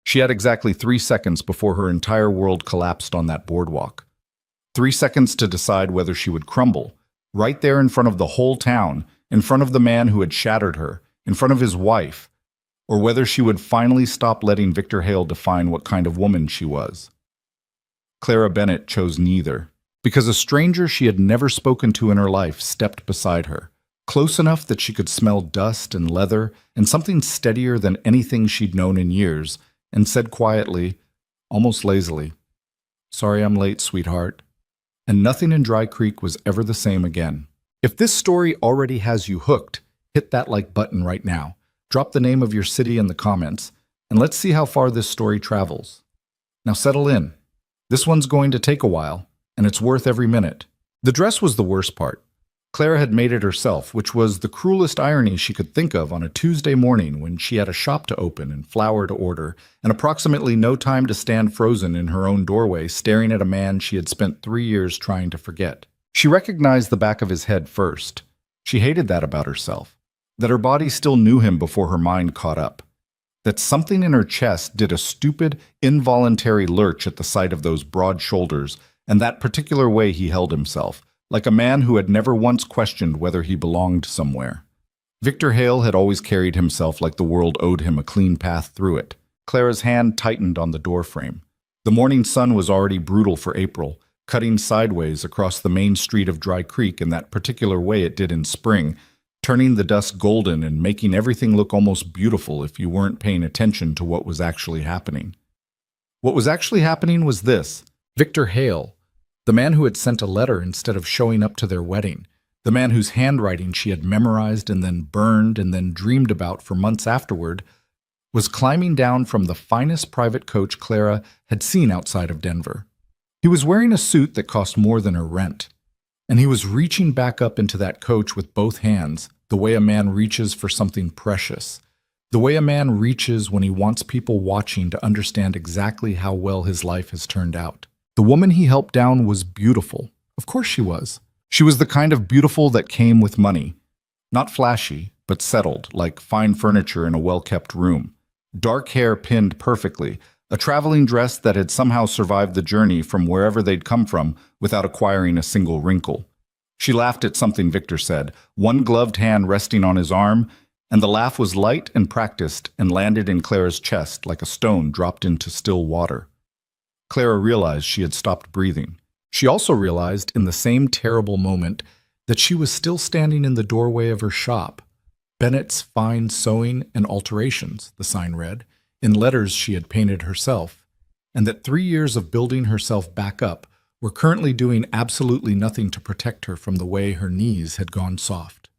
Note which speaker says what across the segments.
Speaker 1: She had exactly 3 seconds before her entire world collapsed on that boardwalk. 3 seconds to decide whether she would crumble, right there in front of the whole town, in front of the man who had shattered her, in front of his wife, or whether she would finally stop letting Victor Hale define what kind of woman she was. Clara Bennett chose neither, because a stranger she had never spoken to in her life stepped beside her, close enough that she could smell dust and leather and something steadier than anything she'd known in years, and said quietly, almost lazily, "Sorry I'm late, sweetheart." And nothing in Dry Creek was ever the same again. If this story already has you hooked, hit that like button right now. Drop the name of your city in the comments, and let's see how far this story travels. Now settle in. This one's going to take a while, and it's worth every minute. The dress was the worst part. Clara had made it herself, which was the cruelest irony she could think of on a Tuesday morning when she had a shop to open and flour to order, and approximately no time to stand frozen in her own doorway staring at a man she had spent 3 years trying to forget. She recognized the back of his head first. She hated that about herself, that her body still knew him before her mind caught up, that something in her chest did a stupid, involuntary lurch at the sight of those broad shoulders and that particular way he held himself, like a man who had never once questioned whether he belonged somewhere. Victor Hale had always carried himself like the world owed him a clean path through it. Clara's hand tightened on the doorframe. The morning sun was already brutal for April, cutting sideways across the main street of Dry Creek in that particular way it did in spring, turning the dusk golden and making everything look almost beautiful if you weren't paying attention to what was actually happening. What was actually happening was this: Victor Hale, the man who had sent a letter instead of showing up to their wedding, the man whose handwriting she had memorized and then burned and then dreamed about for months afterward, was climbing down from the finest private coach Clara had seen outside of Denver. He was wearing a suit that cost more than her rent, and he was reaching back up into that coach with both hands, the way a man reaches for something precious, the way a man reaches when he wants people watching to understand exactly how well his life has turned out. The woman he helped down was beautiful. Of course she was. She was the kind of beautiful that came with money. Not flashy, but settled, like fine furniture in a well-kept room. Dark hair pinned perfectly, a traveling dress that had somehow survived the journey from wherever they'd come from without acquiring a single wrinkle. She laughed at something Victor said, one gloved hand resting on his arm, and the laugh was light and practiced and landed in Clara's chest like a stone dropped into still water. Clara realized she had stopped breathing. She also realized in the same terrible moment that she was still standing in the doorway of her shop. Bennett's Fine Sewing and Alterations, the sign read, in letters she had painted herself, and that 3 years of building herself back up were currently doing absolutely nothing to protect her from the way her knees had gone soft.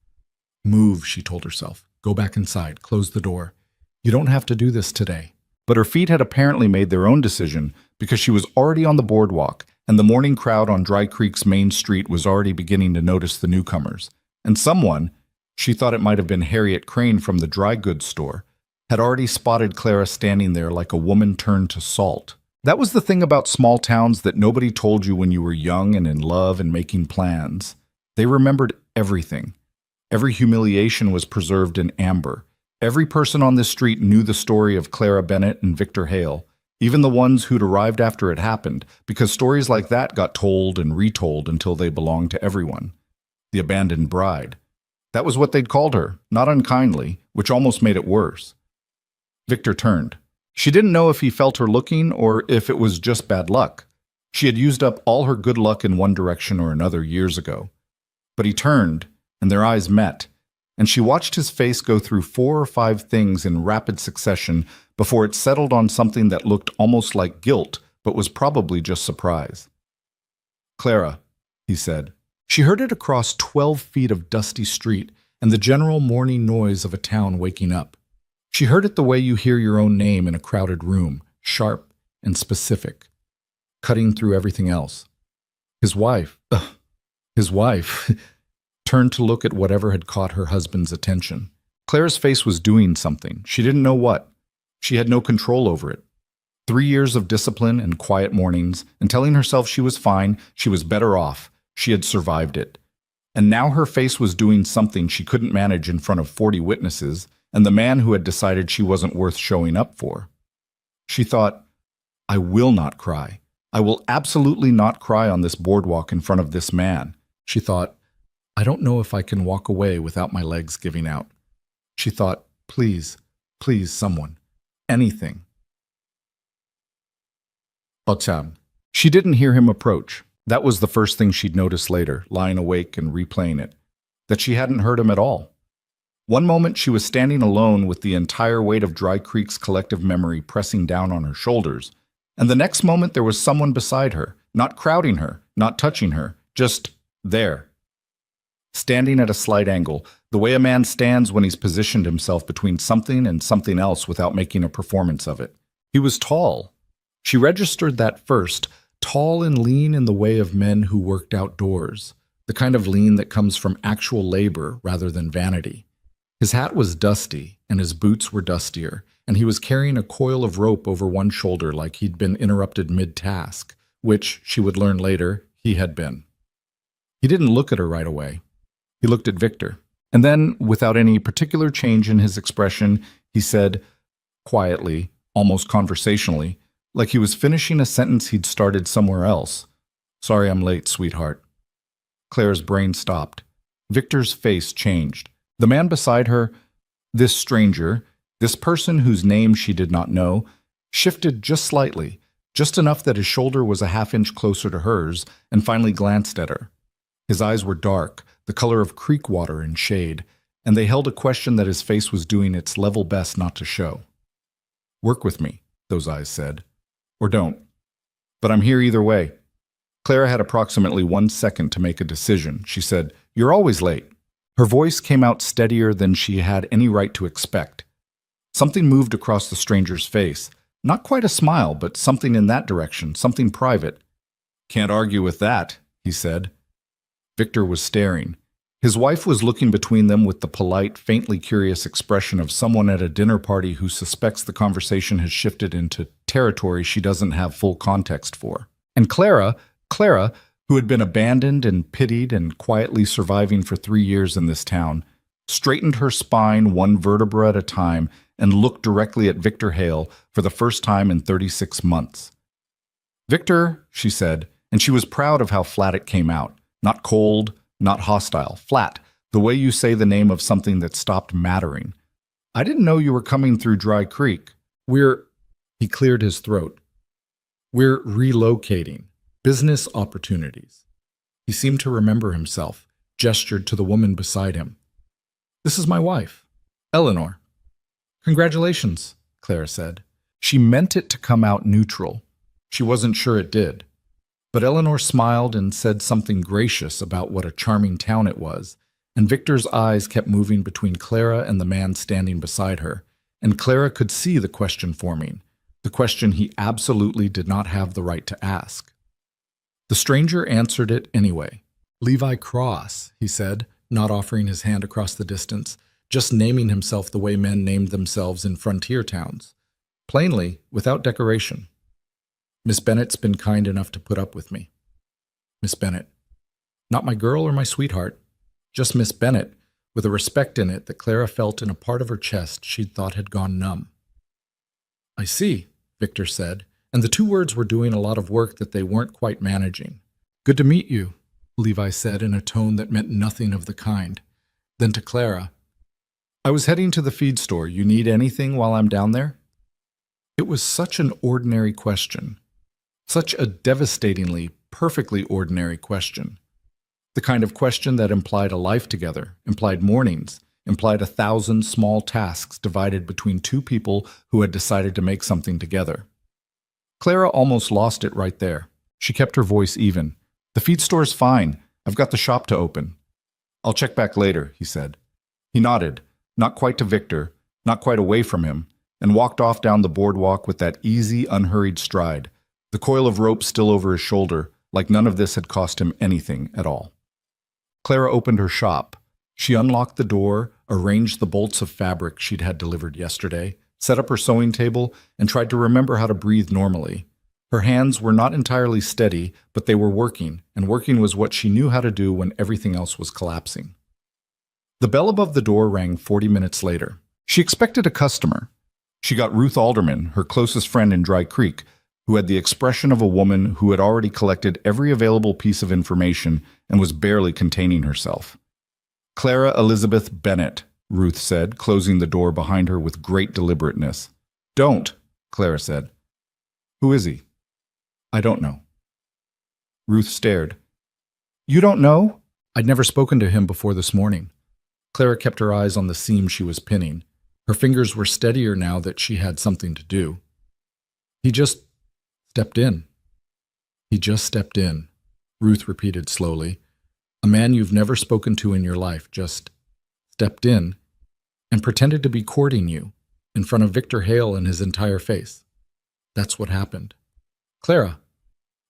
Speaker 1: "Move," she told herself. "Go back inside. Close the door. You don't have to do this today." But her feet had apparently made their own decision because she was already on the boardwalk, and the morning crowd on Dry Creek's main street was already beginning to notice the newcomers. And someone, she thought it might have been Harriet Crane from the dry goods store, had already spotted Clara standing there like a woman turned to salt. That was the thing about small towns that nobody told you when you were young and in love and making plans. They remembered everything. Every humiliation was preserved in amber. Every person on this street knew the story of Clara Bennett and Victor Hale, even the ones who'd arrived after it happened, because stories like that got told and retold until they belonged to everyone. The abandoned bride. That was what they'd called her, not unkindly, which almost made it worse. Victor turned. She didn't know if he felt her looking or if it was just bad luck. She had used up all her good luck in one direction or another years ago. But he turned, and their eyes met, and she watched his face go through 4 or 5 things in rapid succession before it settled on something that looked almost like guilt, but was probably just surprise. "Clara," he said. She heard it across 12 feet of dusty street and the general morning noise of a town waking up. She heard it the way you hear your own name in a crowded room, sharp and specific, cutting through everything else. His wife turned to look at whatever had caught her husband's attention. Clara's face was doing something. She didn't know what. She had no control over it. 3 years of discipline and quiet mornings, and telling herself she was fine, she was better off. She had survived it. And now her face was doing something she couldn't manage in front of 40 witnesses, and the man who had decided she wasn't worth showing up for. She thought, I will not cry. I will absolutely not cry on this boardwalk in front of this man. She thought, I don't know if I can walk away without my legs giving out. She thought, please, please, someone, anything. Otam. She didn't hear him approach. That was the first thing she'd noticed later, lying awake and replaying it, that she hadn't heard him at all. One moment she was standing alone with the entire weight of Dry Creek's collective memory pressing down on her shoulders, and the next moment there was someone beside her, not crowding her, not touching her, just there. Standing at a slight angle, the way a man stands when he's positioned himself between something and something else without making a performance of it. He was tall. She registered that first, tall and lean in the way of men who worked outdoors, the kind of lean that comes from actual labor rather than vanity. His hat was dusty, and his boots were dustier, and he was carrying a coil of rope over one shoulder like he'd been interrupted mid-task, which, she would learn later, he had been. He didn't look at her right away. He looked at Victor, and then, without any particular change in his expression, he said, quietly, almost conversationally, like he was finishing a sentence he'd started somewhere else, Sorry I'm late, sweetheart. Claire's brain stopped. Victor's face changed. The man beside her, this stranger, this person whose name she did not know, shifted just slightly, just enough that his shoulder was a half-inch closer to hers, and finally glanced at her. His eyes were dark, the color of creek water in shade, and they held a question that his face was doing its level best not to show. Work with me, those eyes said. Or don't. But I'm here either way. Clara had approximately 1 second to make a decision. She said, You're always late. Her voice came out steadier than she had any right to expect. Something moved across the stranger's face. Not quite a smile, but something in that direction, something private. Can't argue with that, he said. Victor was staring. His wife was looking between them with the polite, faintly curious expression of someone at a dinner party who suspects the conversation has shifted into territory she doesn't have full context for. And Clara, who had been abandoned and pitied and quietly surviving for 3 years in this town, straightened her spine one vertebra at a time and looked directly at Victor Hale for the first time in 36 months. Victor, she said, and she was proud of how flat it came out. Not cold, not hostile, flat, the way you say the name of something that stopped mattering. I didn't know you were coming through Dry Creek. He cleared his throat. We're relocating. Business opportunities. He seemed to remember himself, gestured to the woman beside him. This is my wife, Eleanor. Congratulations, Clara said. She meant it to come out neutral. She wasn't sure it did. But Eleanor smiled and said something gracious about what a charming town it was, and Victor's eyes kept moving between Clara and the man standing beside her, and Clara could see the question forming, the question he absolutely did not have the right to ask. The stranger answered it anyway. Levi Cross, he said, not offering his hand across the distance, just naming himself the way men named themselves in frontier towns, plainly, without decoration. Miss Bennett's been kind enough to put up with me. Miss Bennett. Not my girl or my sweetheart, just Miss Bennett, with a respect in it that Clara felt in a part of her chest she'd thought had gone numb. I see, Victor said, and the two words were doing a lot of work that they weren't quite managing. Good to meet you, Levi said in a tone that meant nothing of the kind. Then to Clara, I was heading to the feed store. You need anything while I'm down there? It was such an ordinary question. Such a devastatingly, perfectly ordinary question. The kind of question that implied a life together, implied mornings, implied 1,000 small tasks divided between two people who had decided to make something together. Clara almost lost it right there. She kept her voice even. The feed store's fine. I've got the shop to open. I'll check back later, he said. He nodded, not quite to Victor, not quite away from him, and walked off down the boardwalk with that easy, unhurried stride, the coil of rope still over his shoulder, like none of this had cost him anything at all. Clara opened her shop. She unlocked the door, arranged the bolts of fabric she'd had delivered yesterday, set up her sewing table, and tried to remember how to breathe normally. Her hands were not entirely steady, but they were working, and working was what she knew how to do when everything else was collapsing. The bell above the door rang 40 minutes later. She expected a customer. She got Ruth Alderman, her closest friend in Dry Creek, who had the expression of a woman who had already collected every available piece of information and was barely containing herself. Clara Elizabeth Bennett, Ruth said, closing the door behind her with great deliberateness. Don't, Clara said. Who is he? I don't know. Ruth stared. You don't know? I'd never spoken to him before this morning. Clara kept her eyes on the seam she was pinning. Her fingers were steadier now that she had something to do. He just stepped in. He just stepped in, Ruth repeated slowly. A man you've never spoken to in your life just stepped in and pretended to be courting you in front of Victor Hale and his entire face. That's what happened. Clara,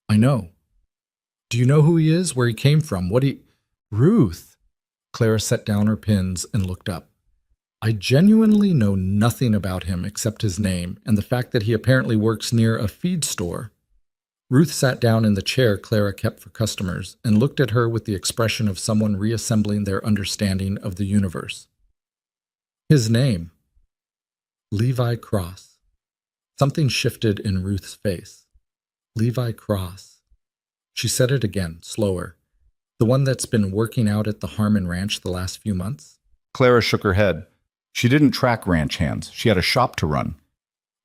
Speaker 1: I know. Do you know who he is, where he came from, Ruth. Clara set down her pins and looked up. I genuinely know nothing about him except his name and the fact that he apparently works near a feed store. Ruth sat down in the chair Clara kept for customers and looked at her with the expression of someone reassembling their understanding of the universe. His name. Levi Cross. Something shifted in Ruth's face. Levi Cross. She said it again, slower. The one that's been working out at the Harmon Ranch the last few months? Clara shook her head. She didn't track ranch hands. She had a shop to run.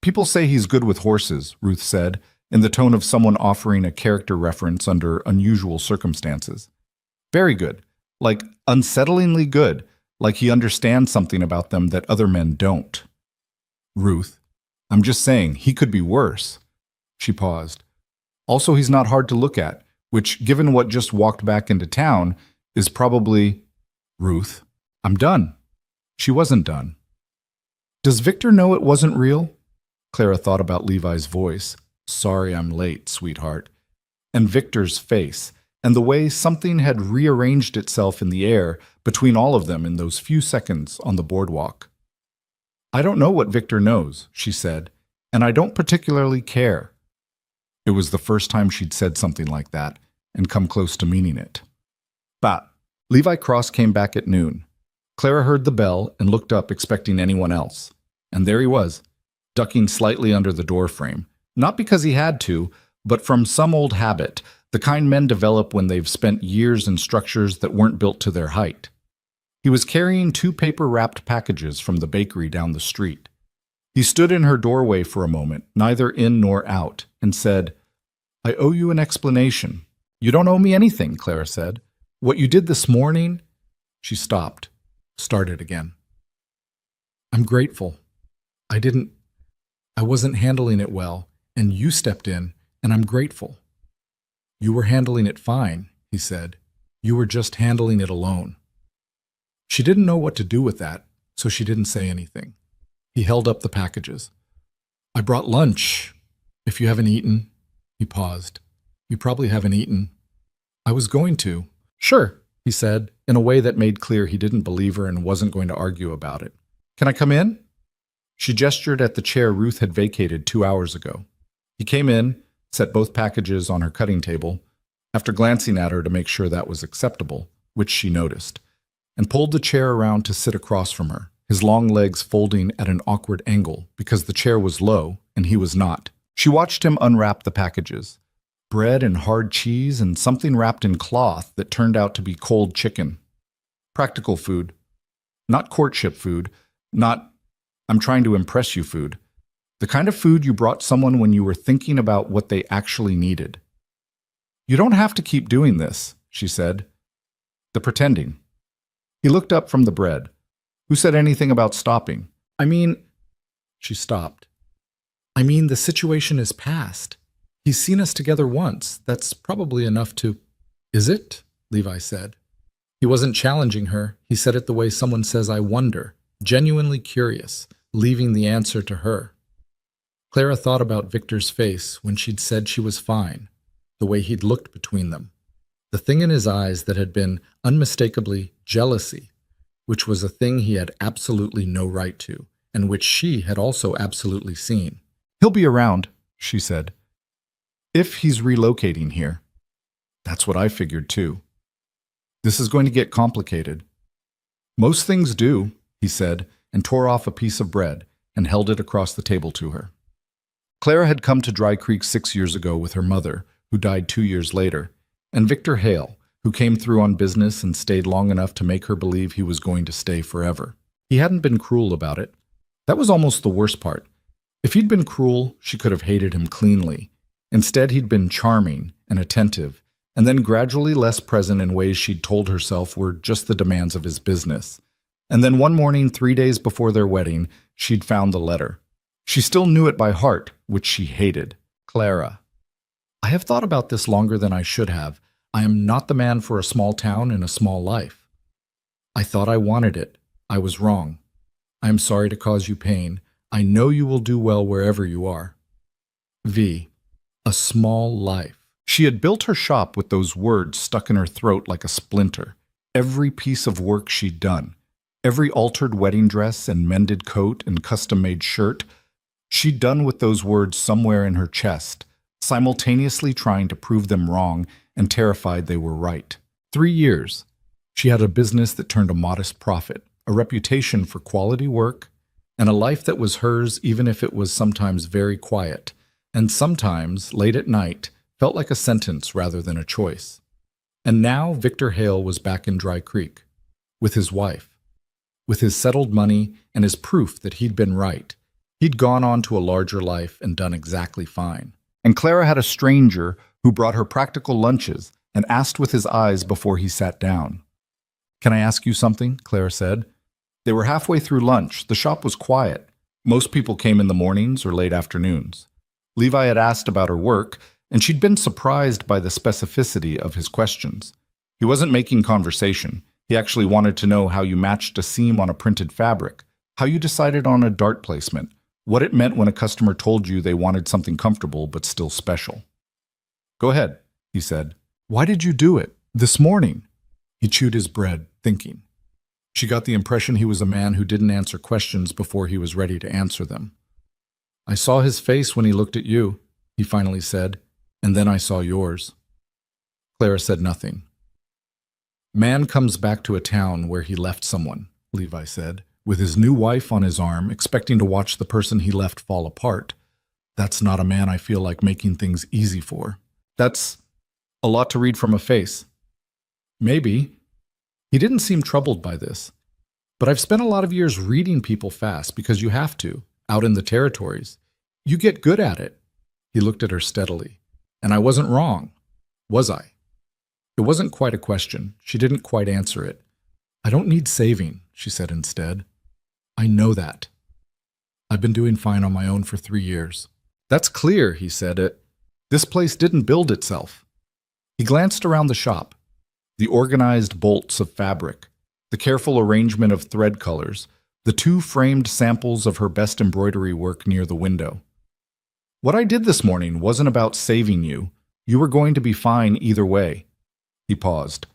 Speaker 1: People say he's good with horses, Ruth said, in the tone of someone offering a character reference under unusual circumstances. Very good. Like unsettlingly good. Like he understands something about them that other men don't. Ruth, I'm just saying, he could be worse. She paused. Also, he's not hard to look at, which, given what just walked back into town, is probably… Ruth, I'm done. She wasn't done. Does Victor know it wasn't real? Clara thought about Levi's voice. Sorry I'm late, sweetheart. And Victor's face, and the way something had rearranged itself in the air between all of them in those few seconds on the boardwalk. I don't know what Victor knows, she said, and I don't particularly care. It was the first time she'd said something like that and come close to meaning it. But Levi Cross came back at noon. Clara heard the bell and looked up expecting anyone else. And there he was, ducking slightly under the doorframe, not because he had to, but from some old habit, the kind men develop when they've spent years in structures that weren't built to their height. He was carrying 2 paper-wrapped packages from the bakery down the street. He stood in her doorway for a moment, neither in nor out, and said, I owe you an explanation. You don't owe me anything, Clara said. What you did this morning… She stopped, started again. I'm grateful. I wasn't handling it well, and you stepped in, and I'm grateful. You were handling it fine, he said. You were just handling it alone. She didn't know what to do with that, so she didn't say anything. He held up the packages. I brought lunch. If you haven't eaten… He paused. You probably haven't eaten. I was going to. Sure, he said, in a way that made clear he didn't believe her and wasn't going to argue about it. Can I come in? She gestured at the chair Ruth had vacated 2 hours ago. He came in, set both packages on her cutting table, after glancing at her to make sure that was acceptable, which she noticed, and pulled the chair around to sit across from her, his long legs folding at an awkward angle because the chair was low and he was not. She watched him unwrap the packages. Bread and hard cheese and something wrapped in cloth that turned out to be cold chicken. Practical food. Not courtship food. Not, I'm trying to impress you food. The kind of food you brought someone when you were thinking about what they actually needed. You don't have to keep doing this, she said. The pretending. He looked up from the bread. Who said anything about stopping? She stopped. The situation is past. He's seen us together once. That's probably enough to… Is it? Levi said. He wasn't challenging her. He said it the way someone says, I wonder, genuinely curious, leaving the answer to her. Clara thought about Victor's face when she'd said she was fine, the way he'd looked between them, the thing in his eyes that had been unmistakably jealousy, which was a thing he had absolutely no right to, and which she had also absolutely seen. He'll be around, she said. If he's relocating here. That's what I figured too. This is going to get complicated. Most things do, he said, and tore off a piece of bread, and held it across the table to her. Clara had come to Dry Creek 6 years ago with her mother, who died 2 years later, and Victor Hale, who came through on business and stayed long enough to make her believe he was going to stay forever. He hadn't been cruel about it. That was almost the worst part. If he'd been cruel, she could have hated him cleanly. Instead, he'd been charming and attentive, and then gradually less present in ways she'd told herself were just the demands of his business. And then one morning, 3 days before their wedding, she'd found the letter. She still knew it by heart, which she hated. Clara. I have thought about this longer than I should have. I am not the man for a small town and a small life. I thought I wanted it. I was wrong. I am sorry to cause you pain. I know you will do well wherever you are. V. A small life. She had built her shop with those words stuck in her throat like a splinter. Every piece of work she'd done, every altered wedding dress and mended coat and custom-made shirt, she'd done with those words somewhere in her chest, simultaneously trying to prove them wrong and terrified they were right. 3 years. She had a business that turned a modest profit, a reputation for quality work, and a life that was hers even if it was sometimes very quiet, and sometimes, late at night, felt like a sentence rather than a choice. And now Victor Hale was back in Dry Creek, with his wife, with his settled money and his proof that he'd been right. He'd gone on to a larger life and done exactly fine. And Clara had a stranger who brought her practical lunches and asked with his eyes before he sat down. "Can I ask you something?" Clara said. They were halfway through lunch. The shop was quiet. Most people came in the mornings or late afternoons. Levi had asked about her work, and she'd been surprised by the specificity of his questions. He wasn't making conversation. He actually wanted to know how you matched a seam on a printed fabric, how you decided on a dart placement, what it meant when a customer told you they wanted something comfortable but still special. "Go ahead," he said. "Why did you do it? This morning?" He chewed his bread, thinking. She got the impression he was a man who didn't answer questions before he was ready to answer them. "I saw his face when he looked at you," he finally said, "and then I saw yours." Clara said nothing. "Man comes back to a town where he left someone," Levi said, "with his new wife on his arm, expecting to watch the person he left fall apart. That's not a man I feel like making things easy for." "That's a lot to read from a face." "Maybe." He didn't seem troubled by this. "But I've spent a lot of years reading people fast because you have to, out in the territories. You get good at it." He looked at her steadily. "And I wasn't wrong, was I?" It wasn't quite a question. She didn't quite answer it. "I don't need saving," she said instead. "I know that. I've been doing fine on my own for 3 years." "That's clear," he said. This place didn't build itself." He glanced around the shop. The organized bolts of fabric, the careful arrangement of thread colors, the 2 framed samples of her best embroidery work near the window. "What I did this morning wasn't about saving you. You were going to be fine either way." He paused.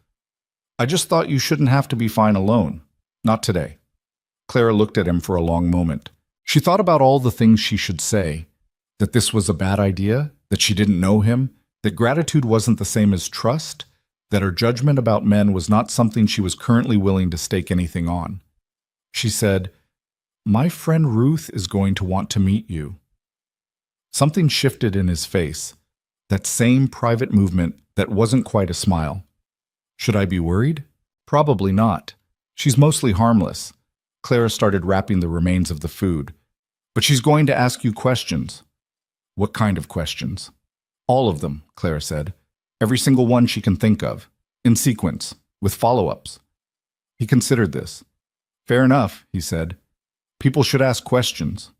Speaker 1: "I just thought you shouldn't have to be fine alone. Not today." Clara looked at him for a long moment. She thought about all the things she should say, that this was a bad idea, that she didn't know him, that gratitude wasn't the same as trust, that her judgment about men was not something she was currently willing to stake anything on. She said, "My friend Ruth is going to want to meet you." Something shifted in his face, that same private movement that wasn't quite a smile. "Should I be worried?" "Probably not. She's mostly harmless." Clara started wrapping the remains of the food. "But she's going to ask you questions." "What kind of questions?" "All of them," Clara said. "Every single one she can think of, in sequence, with follow-ups." He considered this. "Fair enough," he said. "People should ask questions."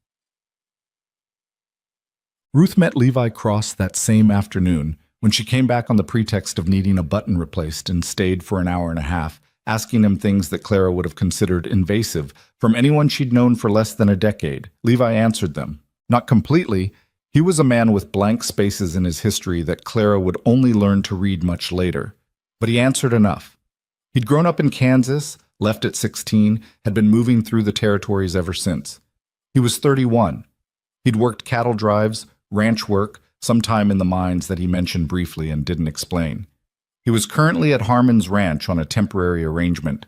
Speaker 1: Ruth met Levi Cross that same afternoon when she came back on the pretext of needing a button replaced and stayed for an hour and a half, asking him things that Clara would have considered invasive from anyone she'd known for less than a decade. Levi answered them. Not completely. He was a man with blank spaces in his history that Clara would only learn to read much later. But he answered enough. He'd grown up in Kansas, left at 16, had been moving through the territories ever since. He was 31. He'd worked cattle drives, ranch work, sometime in the mines that he mentioned briefly and didn't explain. He was currently at Harmon's ranch on a temporary arrangement.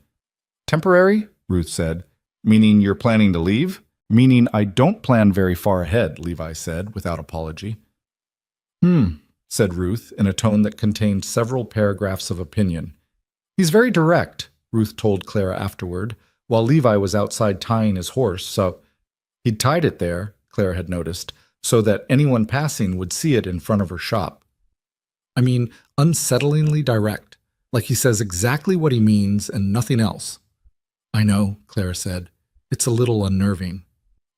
Speaker 1: "Temporary?" Ruth said. "Meaning you're planning to leave?" Meaning I don't plan very far ahead, Levi said, without apology. Said Ruth in a tone that contained several paragraphs of opinion. He's very direct, Ruth told Clara afterward, while Levi was outside tying his horse, so he'd tied it there, Clara had noticed, so that anyone passing would see it in front of her shop. I mean, unsettlingly direct, like he says exactly what he means and nothing else. I know, Clara said. It's a little unnerving.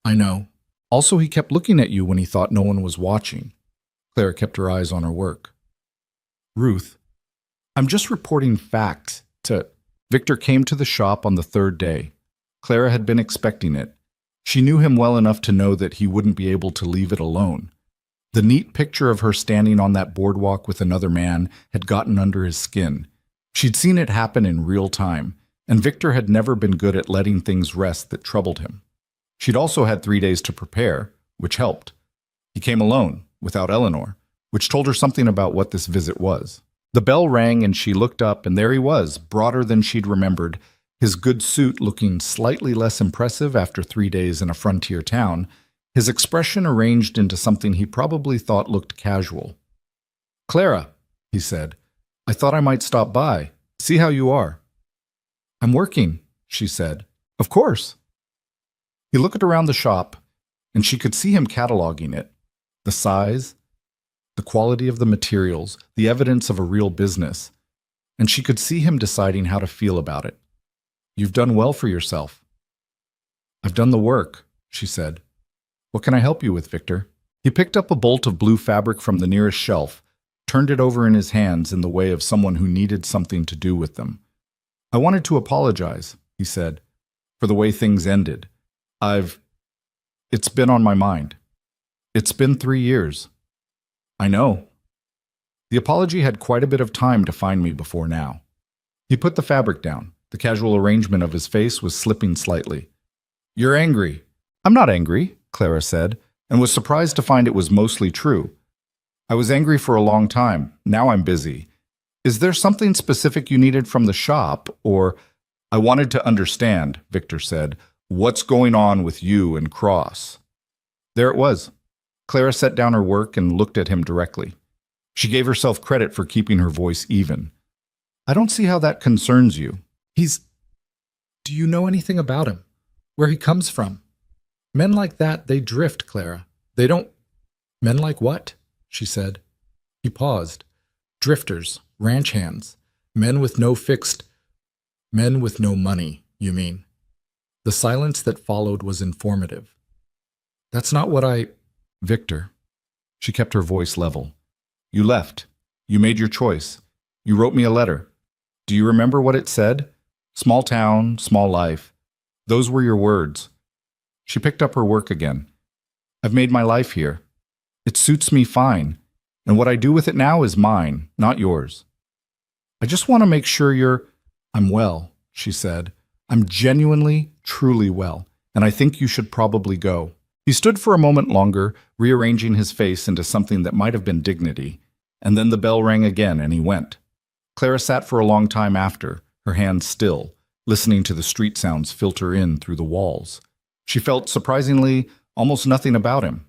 Speaker 1: I know. Also, he kept looking at you when he thought no one was watching. Clara kept her eyes on her work. Ruth, I'm just reporting facts to... Victor came to the shop on the third day. Clara had been expecting it. She knew him well enough to know that he wouldn't be able to leave it alone. The neat picture of her standing on that boardwalk with another man had gotten under his skin. She'd seen it happen in real time, and Victor had never been good at letting things rest that troubled him. She'd also had 3 days to prepare, which helped. He came alone, without Eleanor, which told her something about what this visit was. The bell rang and she looked up, and there he was, broader than she'd remembered, his good suit looking slightly less impressive after 3 days in a frontier town, his expression arranged into something he probably thought looked casual. Clara, he said, I thought I might stop by, see how you are. I'm working, she said. Of course. He looked around the shop, and she could see him cataloging it. The size, the quality of the materials, the evidence of a real business, and she could see him deciding how to feel about it. You've done well for yourself. I've done the work, she said. What can I help you with, Victor? He picked up a bolt of blue fabric from the nearest shelf, turned it over in his hands in the way of someone who needed something to do with them. I wanted to apologize, he said, for the way things ended. It's been on my mind. It's been 3 years. I know. The apology had quite a bit of time to find me before now. He put the fabric down. The casual arrangement of his face was slipping slightly. You're angry. I'm not angry, Clara said, and was surprised to find it was mostly true. I was angry for a long time. Now I'm busy. Is there something specific you needed from the shop, or... I wanted to understand, Victor said, what's going on with you and Cross? There it was. Clara set down her work and looked at him directly. She gave herself credit for keeping her voice even. I don't see how that concerns you. Do you know anything about him? Where he comes from? Men like that, they drift, Clara. They don't... Men like what? She said. He paused. Drifters, ranch hands, men with no money, you mean. The silence that followed was informative. That's not what Victor. She kept her voice level. You left. You made your choice. You wrote me a letter. Do you remember what it said? Small town, small life. Those were your words. She picked up her work again. I've made my life here. It suits me fine, and what I do with it now is mine, not yours. I just want to make sure I'm well, she said. I'm genuinely, truly well, and I think you should probably go. He stood for a moment longer, rearranging his face into something that might have been dignity, and then the bell rang again and he went. Clara sat for a long time after, her hands still, listening to the street sounds filter in through the walls. She felt, surprisingly, almost nothing about him.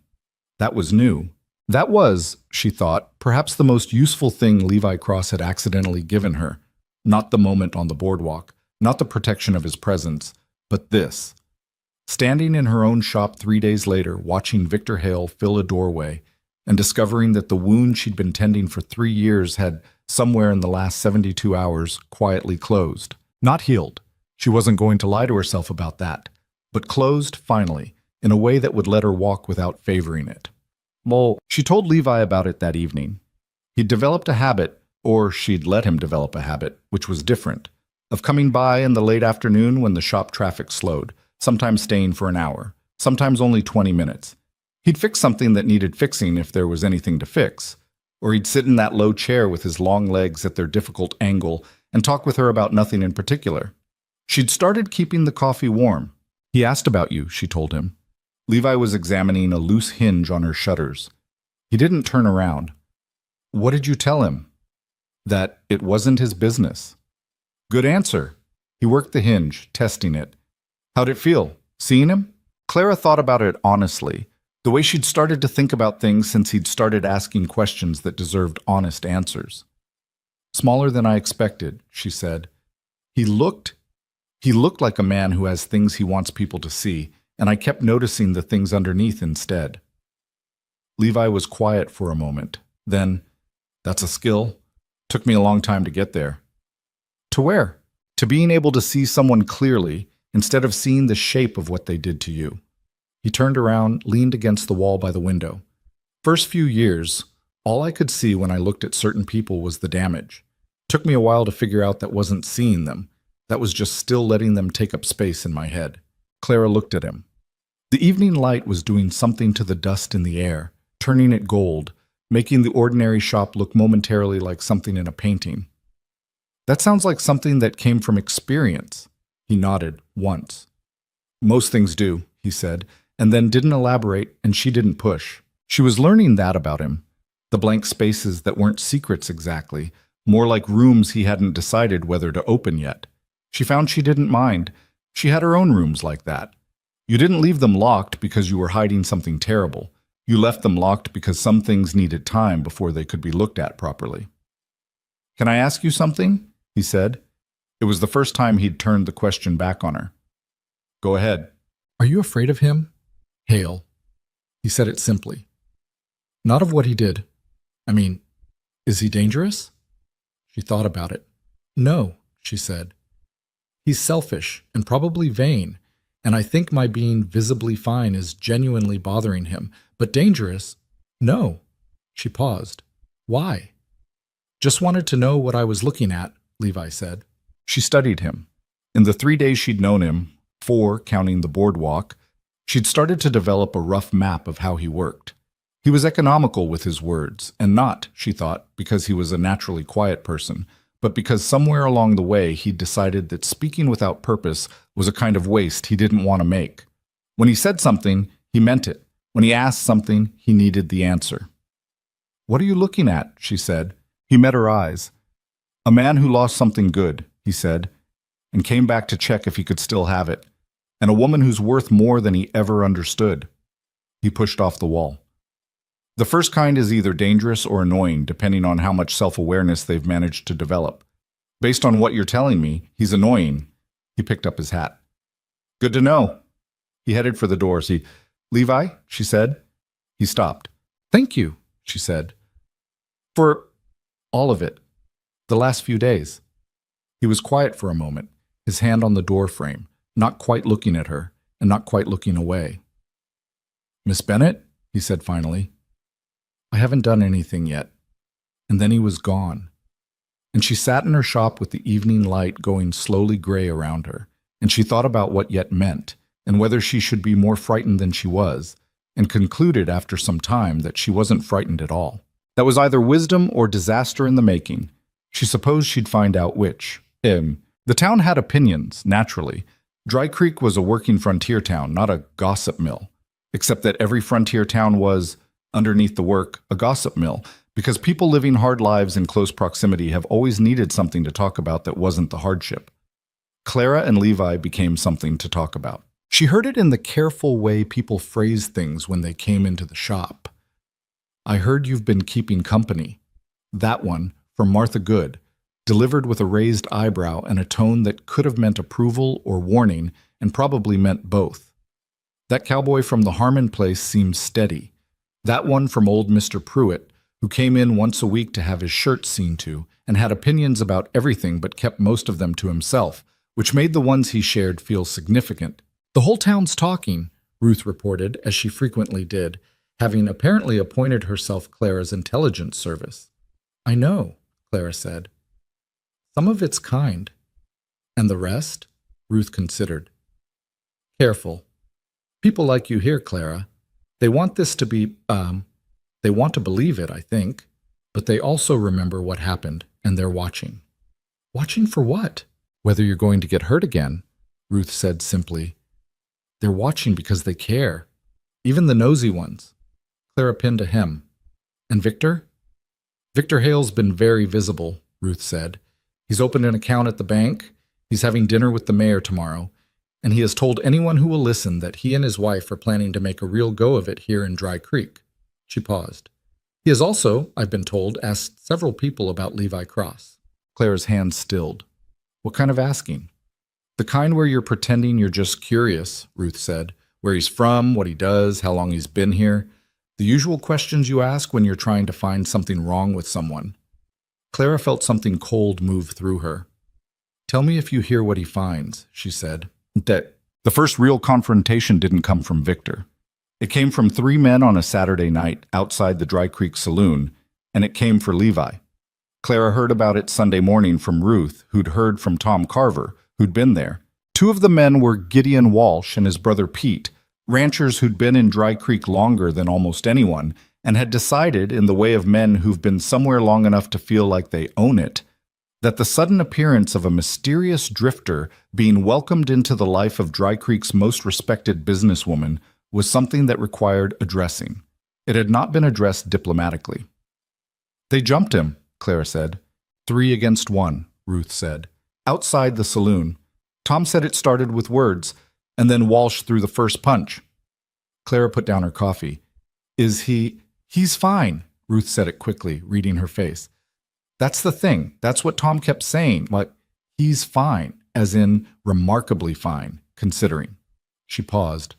Speaker 1: That was new. That was, she thought, perhaps the most useful thing Levi Cross had accidentally given her. Not the moment on the boardwalk, not the protection of his presence, but this. Standing in her own shop 3 days later, watching Victor Hale fill a doorway, and discovering that the wound she'd been tending for 3 years had, somewhere in the last 72 hours, quietly closed. Not healed. She wasn't going to lie to herself about that, but closed, finally, in a way that would let her walk without favoring it. Well, she told Levi about it that evening. He'd developed a habit, or she'd let him develop a habit, which was different, of coming by in the late afternoon when the shop traffic slowed, sometimes staying for an hour, sometimes only 20 minutes. He'd fix something that needed fixing if there was anything to fix, or he'd sit in that low chair with his long legs at their difficult angle and talk with her about nothing in particular. She'd started keeping the coffee warm. He asked about you, she told him. Levi was examining a loose hinge on her shutters. He didn't turn around. What did you tell him? That it wasn't his business. Good answer. He worked the hinge, testing it. How'd it feel? Seeing him? Clara thought about it honestly, the way she'd started to think about things since he'd started asking questions that deserved honest answers. Smaller than I expected, she said. He looked like a man who has things he wants people to see, and I kept noticing the things underneath instead. Levi was quiet for a moment. Then, that's a skill. Took me a long time to get there. To where? To being able to see someone clearly instead of seeing the shape of what they did to you. He turned around, leaned against the wall by the window. First few years, all I could see when I looked at certain people was the damage. Took me a while to figure out that wasn't seeing them. That was just still letting them take up space in my head. Clara looked at him. The evening light was doing something to the dust in the air, turning it gold, making the ordinary shop look momentarily like something in a painting. That sounds like something that came from experience. He nodded once. Most things do, he said, and then didn't elaborate, and she didn't push. She was learning that about him. The blank spaces that weren't secrets exactly, more like rooms he hadn't decided whether to open yet. She found she didn't mind. She had her own rooms like that. You didn't leave them locked because you were hiding something terrible. You left them locked because some things needed time before they could be looked at properly. "Can I ask you something?" he said. It was the first time he'd turned the question back on her. "Go ahead." "Are you afraid of him?" "Hale." He said it simply. "Not of what he did. I mean, is he dangerous?" She thought about it. "No," she said. "He's selfish and probably vain, and I think my being visibly fine is genuinely bothering him. But dangerous? No." She paused. "Why?" "Just wanted to know what I was looking at," Levi said. She studied him. In the 3 days she'd known him, 4 counting the boardwalk, she'd started to develop a rough map of how he worked. He was economical with his words, and not, she thought, because he was a naturally quiet person, but because somewhere along the way he'd decided that speaking without purpose was a kind of waste he didn't want to make. When he said something, he meant it. When he asked something, he needed the answer. "What are you looking at?" she said. He met her eyes. "A man who lost something good," he said, and came back to check if he could still have it. "And a woman who's worth more than he ever understood." He pushed off the wall. "The first kind is either dangerous or annoying, depending on how much self-awareness they've managed to develop. Based on what you're telling me, he's annoying." He picked up his hat. "Good to know." He headed for the doors. "Levi," she said. He stopped. "Thank you," she said. "For all of it. The last few days." He was quiet for a moment, his hand on the door frame, not quite looking at her, and not quite looking away. "Miss Bennett," he said finally. "I haven't done anything yet." And then he was gone. And she sat in her shop with the evening light going slowly gray around her, and she thought about what yet meant, and whether she should be more frightened than she was, and concluded after some time that she wasn't frightened at all. That was either wisdom or disaster in the making. She supposed she'd find out which. The town had opinions, naturally. Dry Creek was a working frontier town, not a gossip mill. Except that every frontier town was, underneath the work, a gossip mill, because people living hard lives in close proximity have always needed something to talk about that wasn't the hardship. Clara and Levi became something to talk about. She heard it in the careful way people phrased things when they came into the shop. "I heard you've been keeping company." That one, from Martha Good, delivered with a raised eyebrow and a tone that could have meant approval or warning, and probably meant both. That cowboy from the Harmon place seemed steady. That one from old Mr. Pruitt, who came in once a week to have his shirt seen to, and had opinions about everything but kept most of them to himself, which made the ones he shared feel significant. "The whole town's talking," Ruth reported, as she frequently did, having apparently appointed herself Clara's intelligence service. "I know," Clara said. "Some of it's kind." "And the rest?" Ruth considered. "Careful. People like you here, Clara. They want this to be, they want to believe it, I think. But they also remember what happened, and they're watching." "Watching for what?" "Whether you're going to get hurt again," Ruth said simply. "They're watching because they care. Even the nosy ones." Clara pinned a hem. "And Victor?" "Victor Hale's been very visible," Ruth said. "He's opened an account at the bank. He's having dinner with the mayor tomorrow. and he has told anyone who will listen that he and his wife are planning to make a real go of it here in Dry Creek. She paused. He has also, I've been told, asked several people about Levi Cross. Clara's hands stilled. What kind of asking? The kind where you're pretending you're just curious, Ruth said. Where he's from, what he does, how long he's been here. The usual questions you ask when you're trying to find something wrong with someone. Clara felt something cold move through her. Tell me if you hear what he finds, she said. That the first real confrontation didn't come from Victor. It came from 3 men on a Saturday night outside the Dry Creek Saloon, and it came for Levi. Clara heard about it Sunday morning from Ruth, who'd heard from Tom Carver, who'd been there. 2 of the men were Gideon Walsh and his brother Pete, ranchers who'd been in Dry Creek longer than almost anyone, and had decided, in the way of men who've been somewhere long enough to feel like they own it, that the sudden appearance of a mysterious drifter being welcomed into the life of Dry Creek's most respected businesswoman was something that required addressing. It had not been addressed diplomatically. They jumped him, Clara said. 3 against 1, Ruth said. Outside the saloon. Tom said it started with words, and then Walsh threw the first punch. Clara put down her coffee. Is he... He's fine, Ruth said it quickly, reading her face. That's the thing. That's what Tom kept saying. Like, he's fine, as in remarkably fine, considering. She paused.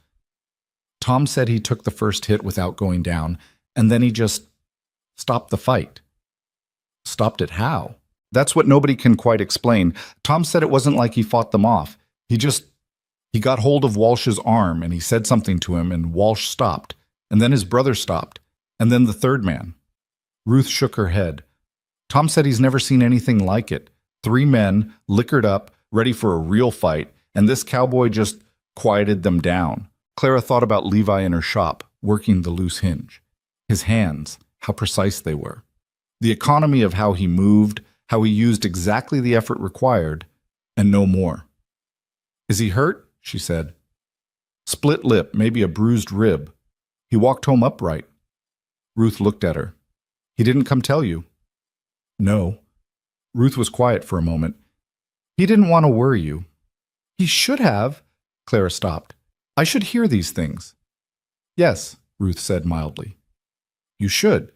Speaker 1: Tom said he took the first hit without going down, and then he just stopped the fight. Stopped it how? That's what nobody can quite explain. Tom said it wasn't like he fought them off. He got hold of Walsh's arm, and he said something to him, and Walsh stopped. And then his brother stopped. And then the third man. Ruth shook her head. Tom said he's never seen anything like it. 3 men, liquored up, ready for a real fight, and this cowboy just quieted them down. Clara thought about Levi in her shop, working the loose hinge. His hands, how precise they were. The economy of how he moved, how he used exactly the effort required, and no more. Is he hurt? She said. Split lip, maybe a bruised rib. He walked home upright. Ruth looked at her. He didn't come tell you. No. Ruth was quiet for a moment. He didn't want to worry you. He should have. Clara stopped. I should hear these things. Yes, Ruth said mildly. You should.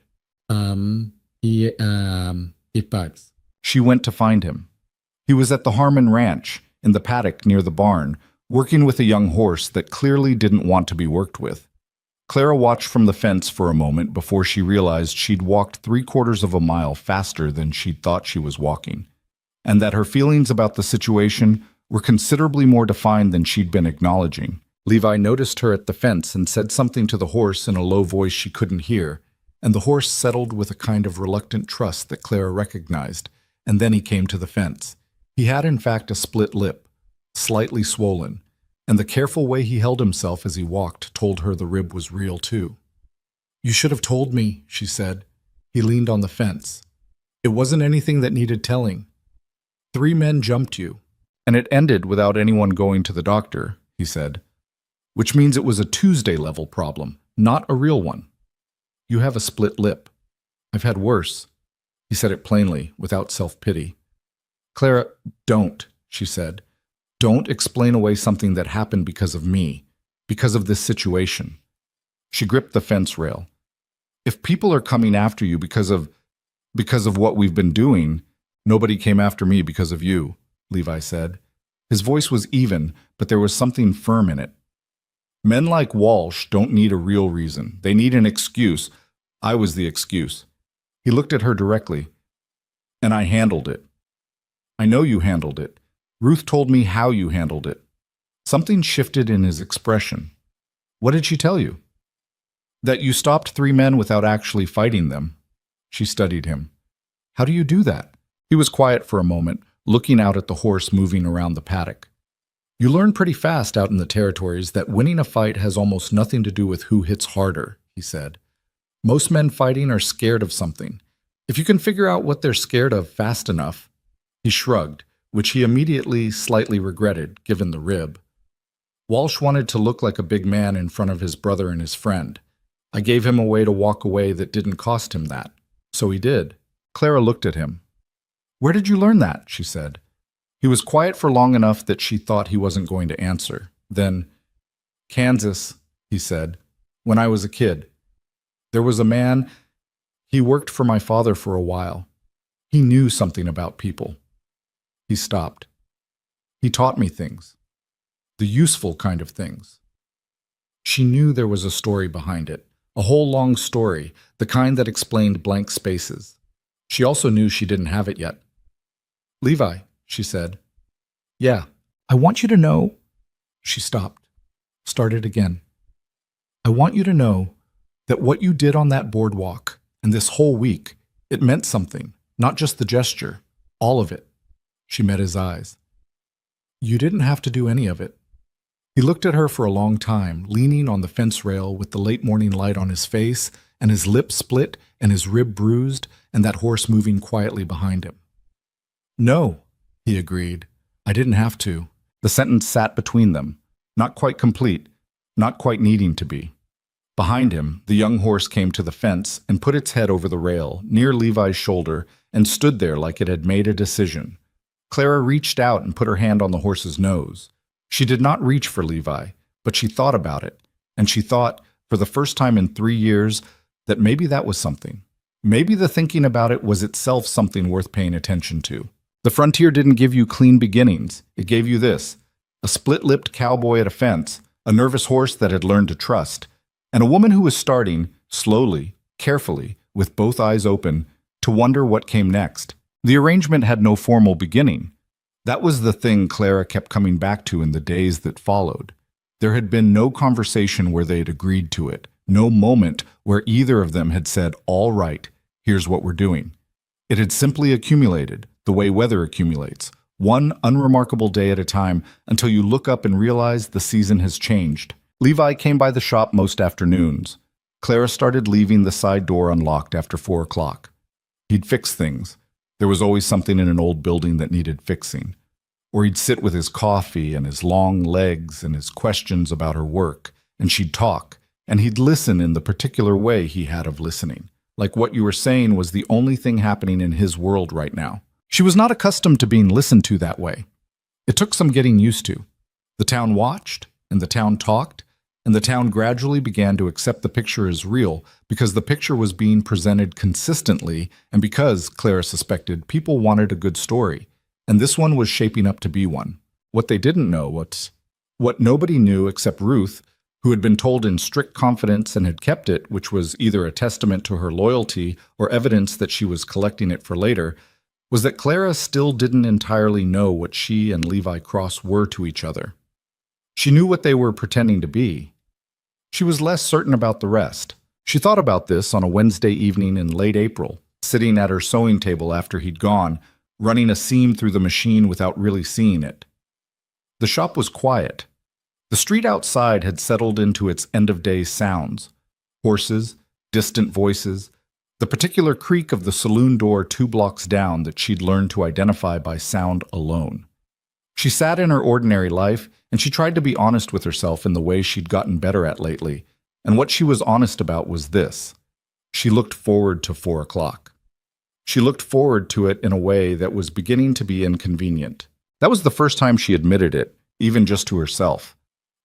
Speaker 1: It bugs. She went to find him. He was at the Harmon Ranch, in the paddock near the barn, working with a young horse that clearly didn't want to be worked with. Clara watched from the fence for a moment before she realized she'd walked 3/4 of a mile faster than she'd thought she was walking, and that her feelings about the situation were considerably more defined than she'd been acknowledging. Levi noticed her at the fence and said something to the horse in a low voice she couldn't hear, and the horse settled with a kind of reluctant trust that Clara recognized, and then he came to the fence. He had in fact a split lip, slightly swollen, and the careful way he held himself as he walked told her the rib was real too. You should have told me, she said. He leaned on the fence. It wasn't anything that needed telling. 3 men jumped you, and it ended without anyone going to the doctor, he said, which means it was a Tuesday-level problem, not a real one. You have a split lip. I've had worse. He said it plainly, without self-pity. Clara, don't, she said. Don't explain away something that happened because of me, because of this situation. She gripped the fence rail. If people are coming after you because of what we've been doing, nobody came after me because of you, Levi said. His voice was even, but there was something firm in it. Men like Walsh don't need a real reason. They need an excuse. I was the excuse. He looked at her directly. And I handled it. I know you handled it. Ruth told me how you handled it. Something shifted in his expression. What did she tell you? That you stopped 3 men without actually fighting them. She studied him. How do you do that? He was quiet for a moment, looking out at the horse moving around the paddock. You learn pretty fast out in the territories that winning a fight has almost nothing to do with who hits harder, he said. Most men fighting are scared of something. If you can figure out what they're scared of fast enough. He shrugged, which he immediately slightly regretted, given the rib. Walsh wanted to look like a big man in front of his brother and his friend. I gave him a way to walk away that didn't cost him that. So he did. Clara looked at him. Where did you learn that? She said. He was quiet for long enough that she thought he wasn't going to answer. Then, "Kansas," he said, "when I was a kid. There was a man, he worked for my father for a while. He knew something about people." He stopped. "He taught me things. The useful kind of things." She knew there was a story behind it, a whole long story, the kind that explained blank spaces. She also knew she didn't have it yet. "Levi," she said. "Yeah, I want you to know." She stopped, started again. "I want you to know that what you did on that boardwalk and this whole week, it meant something, not just the gesture, all of it." She met his eyes. "You didn't have to do any of it." He looked at her for a long time, leaning on the fence rail with the late morning light on his face and his lip split and his rib bruised and that horse moving quietly behind him. "No," he agreed. "I didn't have to." The sentence sat between them, not quite complete, not quite needing to be. Behind him, the young horse came to the fence and put its head over the rail, near Levi's shoulder, and stood there like it had made a decision. Clara reached out and put her hand on the horse's nose. She did not reach for Levi, but she thought about it, and she thought, for the first time in 3 years, that maybe that was something. Maybe the thinking about it was itself something worth paying attention to. The frontier didn't give you clean beginnings. It gave you this: a split-lipped cowboy at a fence, a nervous horse that had learned to trust, and a woman who was starting, slowly, carefully, with both eyes open, to wonder what came next. The arrangement had no formal beginning. That was the thing Clara kept coming back to in the days that followed. There had been no conversation where they had agreed to it, no moment where either of them had said, "All right, here's what we're doing." It had simply accumulated, the way weather accumulates, one unremarkable day at a time, until you look up and realize the season has changed. Levi came by the shop most afternoons. Clara started leaving the side door unlocked after 4 o'clock. He'd fix things. There was always something in an old building that needed fixing. Or he'd sit with his coffee and his long legs and his questions about her work, and she'd talk, and he'd listen in the particular way he had of listening, like what you were saying was the only thing happening in his world right now. She was not accustomed to being listened to that way. It took some getting used to. The town watched, and the town talked, and the town gradually began to accept the picture as real because the picture was being presented consistently and because, Clara suspected, people wanted a good story, and this one was shaping up to be one. What they didn't know, what nobody knew except Ruth, who had been told in strict confidence and had kept it, which was either a testament to her loyalty or evidence that she was collecting it for later, was that Clara still didn't entirely know what she and Levi Cross were to each other. She knew what they were pretending to be. She was less certain about the rest. She thought about this on a Wednesday evening in late April, sitting at her sewing table after he'd gone, running a seam through the machine without really seeing it. The shop was quiet. The street outside had settled into its end-of-day sounds: horses, distant voices, the particular creak of the saloon door 2 blocks down that she'd learned to identify by sound alone. She sat in her ordinary life, and she tried to be honest with herself in the way she'd gotten better at lately, and what she was honest about was this: she looked forward to 4 o'clock. She looked forward to it in a way that was beginning to be inconvenient. That was the first time she admitted it, even just to herself.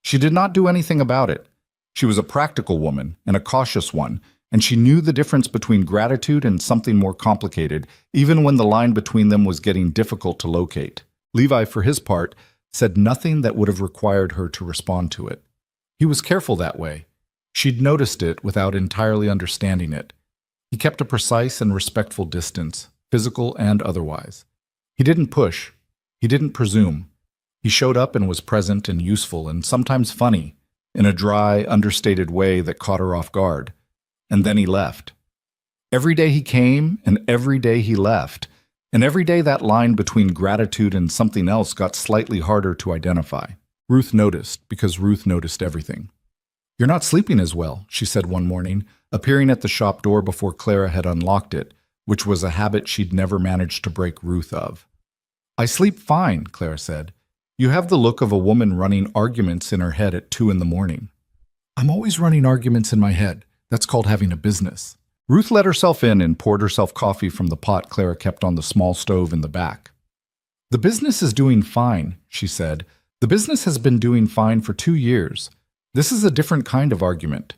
Speaker 1: She did not do anything about it. She was a practical woman and a cautious one, and she knew the difference between gratitude and something more complicated, even when the line between them was getting difficult to locate. Levi, for his part, said nothing that would have required her to respond to it. He was careful that way. She'd noticed it without entirely understanding it. He kept a precise and respectful distance, physical and otherwise. He didn't push. He didn't presume. He showed up and was present and useful and sometimes funny, in a dry, understated way that caught her off guard. And then he left. Every day he came, and every day he left. And every day that line between gratitude and something else got slightly harder to identify. Ruth noticed, because Ruth noticed everything. "You're not sleeping as well," she said one morning, appearing at the shop door before Clara had unlocked it, which was a habit she'd never managed to break Ruth of. "I sleep fine," Clara said. "You have the look of a woman running arguments in her head at 2 in the morning." "I'm always running arguments in my head. That's called having a business." Ruth let herself in and poured herself coffee from the pot Clara kept on the small stove in the back. The business is doing fine, she said. The business has been doing fine for 2 years. This is a different kind of argument.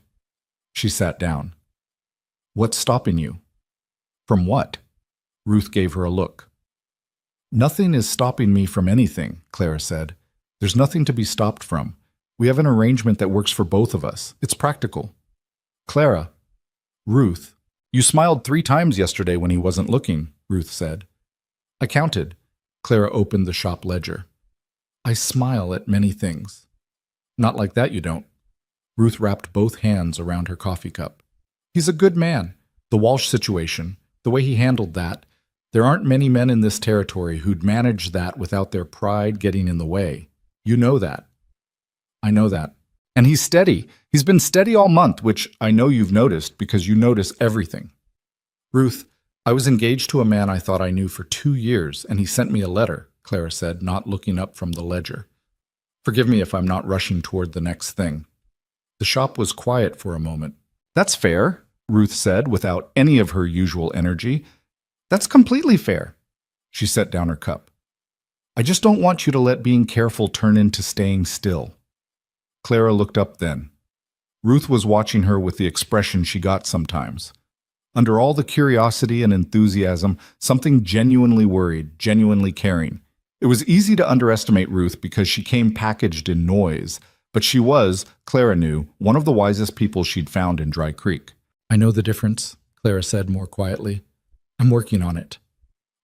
Speaker 1: She sat down. What's stopping you? From what? Ruth gave her a look. Nothing is stopping me from anything, Clara said. There's nothing to be stopped from. We have an arrangement that works for both of us. It's practical. Clara. Ruth. You smiled 3 times yesterday when he wasn't looking, Ruth said. I counted. Clara opened the shop ledger. I smile at many things. Not like that, you don't. Ruth wrapped both hands around her coffee cup. He's a good man. The Walsh situation, the way he handled that, there aren't many men in this territory who'd manage that without their pride getting in the way. You know that. I know that. And he's steady. He's been steady all month, which I know you've noticed because you notice everything. Ruth, I was engaged to a man I thought I knew for 2 years, and he sent me a letter, Clara said, not looking up from the ledger. Forgive me if I'm not rushing toward the next thing. The shop was quiet for a moment. That's fair, Ruth said without any of her usual energy. That's completely fair. She set down her cup. I just don't want you to let being careful turn into staying still. Clara looked up then. Ruth was watching her with the expression she got sometimes. Under all the curiosity and enthusiasm, something genuinely worried, genuinely caring. It was easy to underestimate Ruth because she came packaged in noise, but she was, Clara knew, one of the wisest people she'd found in Dry Creek. I know the difference, Clara said more quietly. I'm working on it.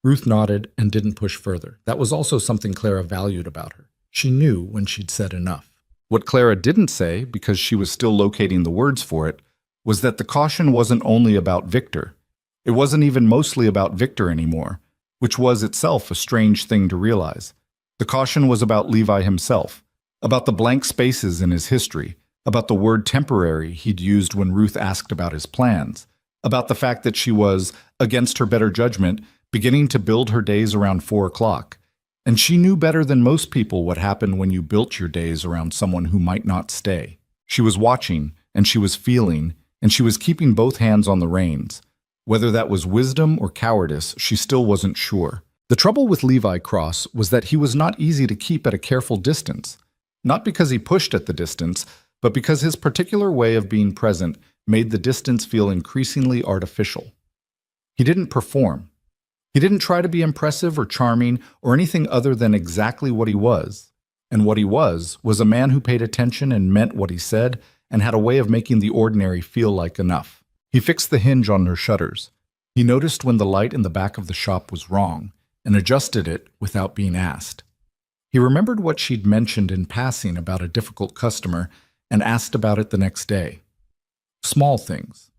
Speaker 1: Ruth nodded and didn't push further. That was also something Clara valued about her. She knew when she'd said enough. What Clara didn't say, because she was still locating the words for it, was that the caution wasn't only about Victor. It wasn't even mostly about Victor anymore, which was itself a strange thing to realize. The caution was about Levi himself, about the blank spaces in his history, about the word temporary he'd used when Ruth asked about his plans, about the fact that she was, against her better judgment, beginning to build her days around 4 o'clock. And she knew better than most people what happened when you built your days around someone who might not stay. She was watching, and she was feeling, and she was keeping both hands on the reins. Whether that was wisdom or cowardice, she still wasn't sure. The trouble with Levi Cross was that he was not easy to keep at a careful distance. Not because he pushed at the distance, but because his particular way of being present made the distance feel increasingly artificial. He didn't perform. He didn't try to be impressive or charming or anything other than exactly what he was. And what he was a man who paid attention and meant what he said and had a way of making the ordinary feel like enough. He fixed the hinge on her shutters. He noticed when the light in the back of the shop was wrong and adjusted it without being asked. He remembered what she'd mentioned in passing about a difficult customer and asked about it the next day. Small things.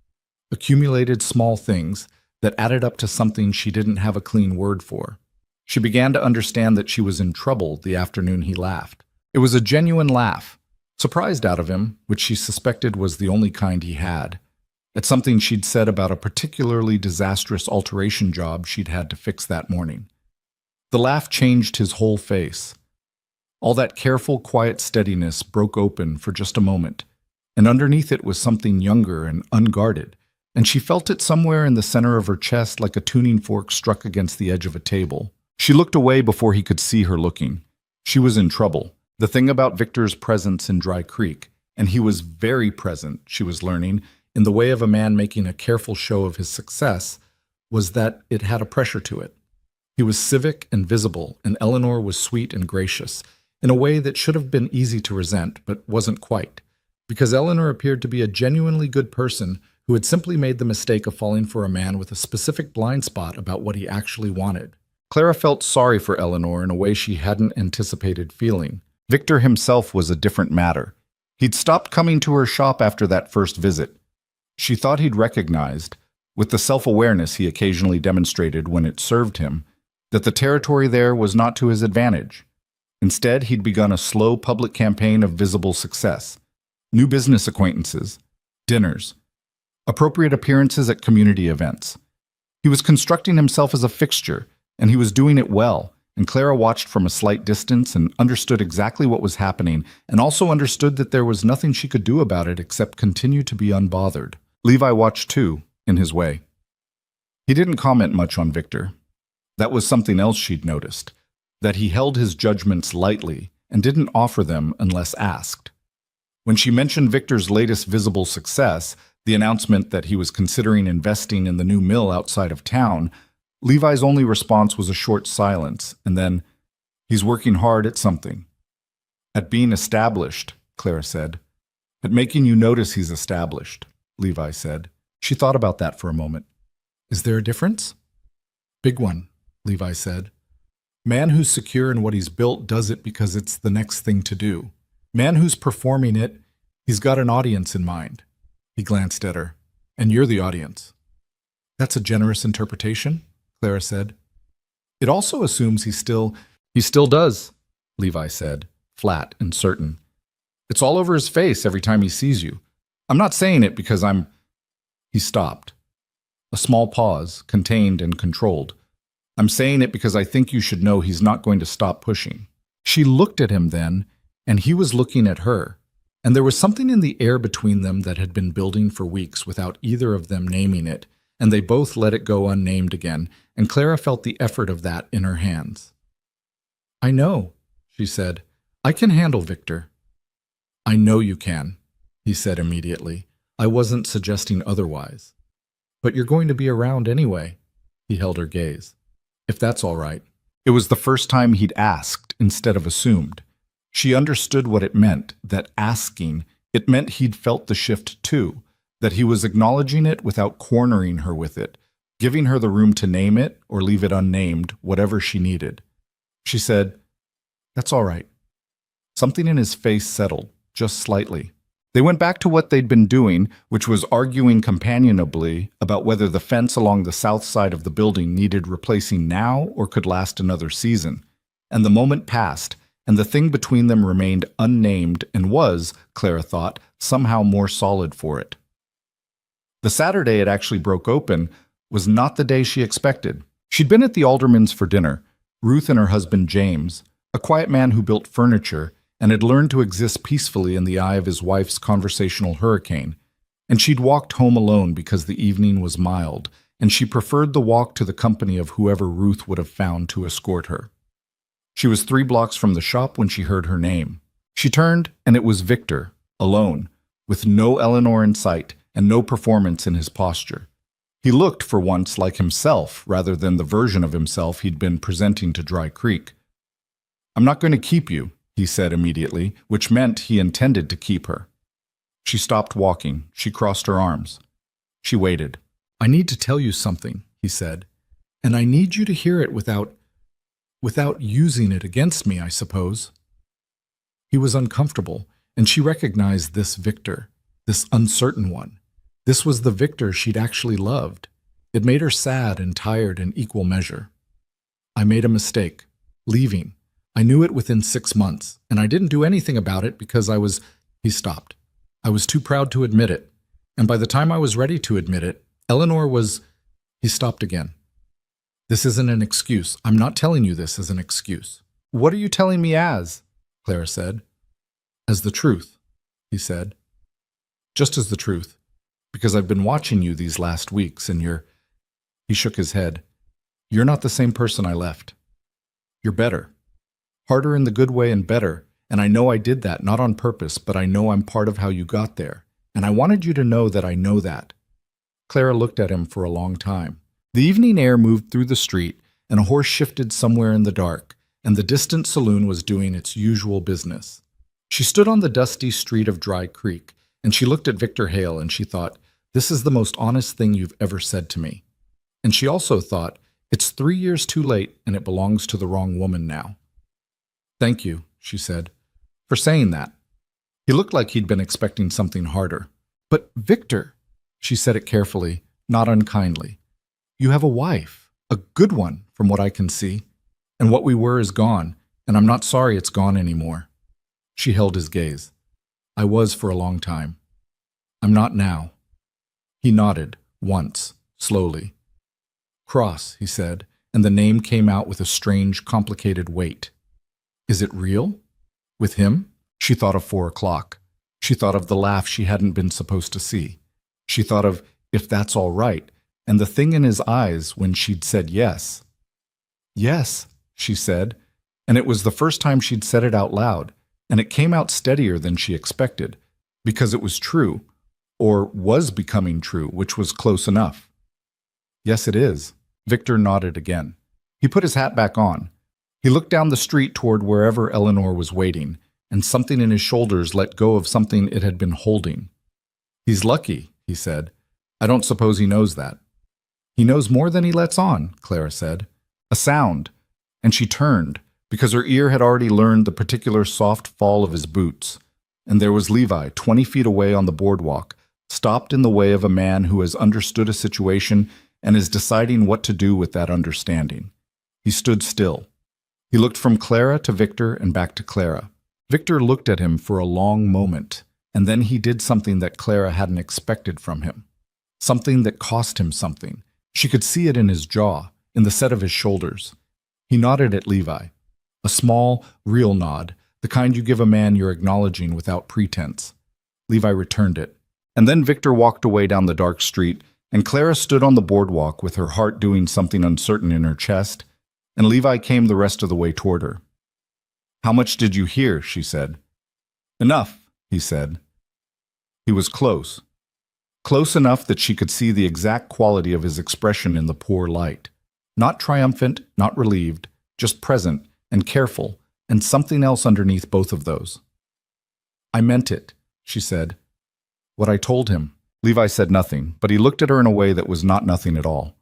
Speaker 1: Accumulated small things that added up to something she didn't have a clean word for. She began to understand that she was in trouble the afternoon he laughed. It was a genuine laugh, surprised out of him, which she suspected was the only kind he had, at something she'd said about a particularly disastrous alteration job she'd had to fix that morning. The laugh changed his whole face. All that careful, quiet steadiness broke open for just a moment, and underneath it was something younger and unguarded, and she felt it somewhere in the center of her chest like a tuning fork struck against the edge of a table. She looked away before he could see her looking. She was in trouble. The thing about Victor's presence in Dry Creek, and he was very present, she was learning, in the way of a man making a careful show of his success, was that it had a pressure to it. He was civic and visible, and Eleanor was sweet and gracious, in a way that should have been easy to resent, but wasn't quite, because Eleanor appeared to be a genuinely good person who had simply made the mistake of falling for a man with a specific blind spot about what he actually wanted. Clara felt sorry for Eleanor in a way she hadn't anticipated feeling. Victor himself was a different matter. He'd stopped coming to her shop after that first visit. She thought he'd recognized, with the self-awareness he occasionally demonstrated when it served him, that the territory there was not to his advantage. Instead, he'd begun a slow public campaign of visible success. New business acquaintances, dinners, appropriate appearances at community events. He was constructing himself as a fixture, and he was doing it well, and Clara watched from a slight distance and understood exactly what was happening, and also understood that there was nothing she could do about it except continue to be unbothered. Levi watched too, in his way. He didn't comment much on Victor. That was something else she'd noticed. that he held his judgments lightly and didn't offer them unless asked. When she mentioned Victor's latest visible success, the announcement that he was considering investing in the new mill outside of town, Levi's only response was a short silence, and then, "He's working hard at something." "At being established," Clara said. "At making you notice he's established," Levi said. She thought about that for a moment. "Is there a difference?" "Big one," Levi said. "Man who's secure in what he's built does it because it's the next thing to do. Man who's performing it, he's got an audience in mind." He glanced at her. "And you're the audience." "That's a generous interpretation," Clara said. "It also assumes he still does," Levi said, flat and certain. "It's all over his face every time he sees you. I'm not saying it because I'm—" He stopped. A small pause, contained and controlled. "I'm saying it because I think you should know he's not going to stop pushing." She looked at him then, and he was looking at her, and there was something in the air between them that had been building for weeks without either of them naming it, and they both let it go unnamed again, and Clara felt the effort of that in her hands. "I know," she said. "I can handle Victor." "I know you can," he said immediately. "I wasn't suggesting otherwise. But you're going to be around anyway." He held her gaze. "If that's all right." It was the first time he'd asked instead of assumed. She understood what it meant, that asking, it meant he'd felt the shift too, that he was acknowledging it without cornering her with it, giving her the room to name it or leave it unnamed, whatever she needed. She said, "That's all right." Something in his face settled, just slightly. They went back to what they'd been doing, which was arguing companionably about whether the fence along the south side of the building needed replacing now or could last another season. And the moment passed, and the thing between them remained unnamed and was, Clara thought, somehow more solid for it. The Saturday it actually broke open was not the day she expected. She'd been at the Aldermans for dinner, Ruth and her husband James, a quiet man who built furniture and had learned to exist peacefully in the eye of his wife's conversational hurricane. And she'd walked home alone because the evening was mild, and she preferred the walk to the company of whoever Ruth would have found to escort her. She was 3 blocks from the shop when she heard her name. She turned, and it was Victor, alone, with no Eleanor in sight and no performance in his posture. He looked, for once, like himself rather than the version of himself he'd been presenting to Dry Creek. "I'm not going to keep you," he said immediately, which meant he intended to keep her. She stopped walking. She crossed her arms. She waited. "I need to tell you something," he said, "and I need you to hear it without using it against me, I suppose." He was uncomfortable, and she recognized this Victor, this uncertain one. This was the Victor she'd actually loved. It made her sad and tired in equal measure. "I made a mistake, leaving. I knew it within 6 months, and I didn't do anything about it because I was—" He stopped. "I was too proud to admit it, and by the time I was ready to admit it, Eleanor was—" He stopped again. "This isn't an excuse. I'm not telling you this as an excuse." "What are you telling me as?" Clara said. "As the truth," he said. "Just as the truth, because I've been watching you these last weeks, and you're—" He shook his head. "You're not the same person I left. You're better. Harder in the good way and better, and I know I did that, not on purpose, but I know I'm part of how you got there, and I wanted you to know that I know that." Clara looked at him for a long time. The evening air moved through the street, and a horse shifted somewhere in the dark, and the distant saloon was doing its usual business. She stood on the dusty street of Dry Creek, and she looked at Victor Hale, and she thought, "This is the most honest thing you've ever said to me." And she also thought, "It's 3 years too late, and it belongs to the wrong woman now." "Thank you," she said, "for saying that." He looked like he'd been expecting something harder. "But Victor," she said it carefully, not unkindly, "you have a wife, a good one from what I can see, and what we were is gone, and I'm not sorry it's gone anymore." She held his gaze. "I was for a long time. I'm not now." He nodded, once, slowly. "Cross," he said, and the name came out with a strange, complicated weight. "Is it real? With him?" She thought of 4 o'clock. She thought of the laugh she hadn't been supposed to see. She thought of, if that's all right, and the thing in his eyes when she'd said yes. "Yes," she said, And it was the first time she'd said it out loud, and it came out steadier than she expected, because it was true, or was becoming true, which was close enough. Yes, it is. Victor nodded again. He put his hat back on. He looked down the street toward wherever Eleanor was waiting, and something in his shoulders let go of something it had been holding. He's lucky, he said. I don't suppose he knows that. He knows more than he lets on, Clara said. A sound, and she turned, because her ear had already learned the particular soft fall of his boots. And there was Levi, 20 feet away on the boardwalk, stopped in the way of a man who has understood a situation and is deciding what to do with that understanding. He stood still. He looked from Clara to Victor and back to Clara. Victor looked at him for a long moment, and then he did something that Clara hadn't expected from him. Something that cost him something. She could see it in his jaw, in the set of his shoulders. He nodded at Levi. A small, real nod, the kind you give a man you're acknowledging without pretense. Levi returned it. And then Victor walked away down the dark street, and Clara stood on the boardwalk with her heart doing something uncertain in her chest, and Levi came the rest of the way toward her. How much did you hear? She said. Enough, he said. He was close. Close enough that she could see the exact quality of his expression in the poor light. Not triumphant, not relieved, just present and careful, and something else underneath both of those. I meant it, she said. What I told him. Levi said nothing, but he looked at her in a way that was not nothing at all.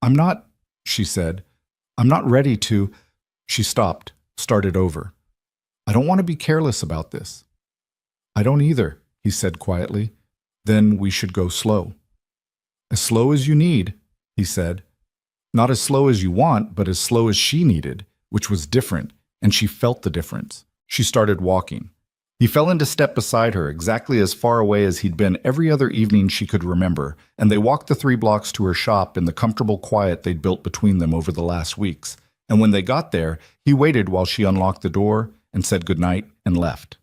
Speaker 1: I'm not, she said. I'm not ready to. She stopped, started over. I don't want to be careless about this. I don't either, he said quietly. Then we should go slow. As slow as you need, he said. Not as slow as you want, but as slow as she needed, which was different, and she felt the difference. She started walking. He fell into step beside her, exactly as far away as he'd been every other evening she could remember, and they walked the 3 blocks to her shop in the comfortable quiet they'd built between them over the last weeks. And when they got there, he waited while she unlocked the door and said goodnight and left.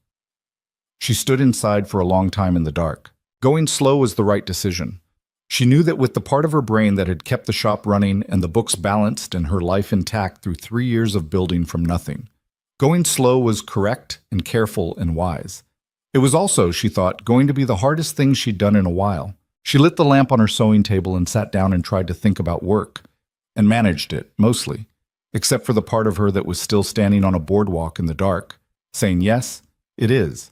Speaker 1: She stood inside for a long time in the dark. Going slow was the right decision. She knew that with the part of her brain that had kept the shop running and the books balanced and her life intact through 3 years of building from nothing, going slow was correct and careful and wise. It was also, she thought, going to be the hardest thing she'd done in a while. She lit the lamp on her sewing table and sat down and tried to think about work, and managed it, mostly, except for the part of her that was still standing on a boardwalk in the dark, saying, yes, it is,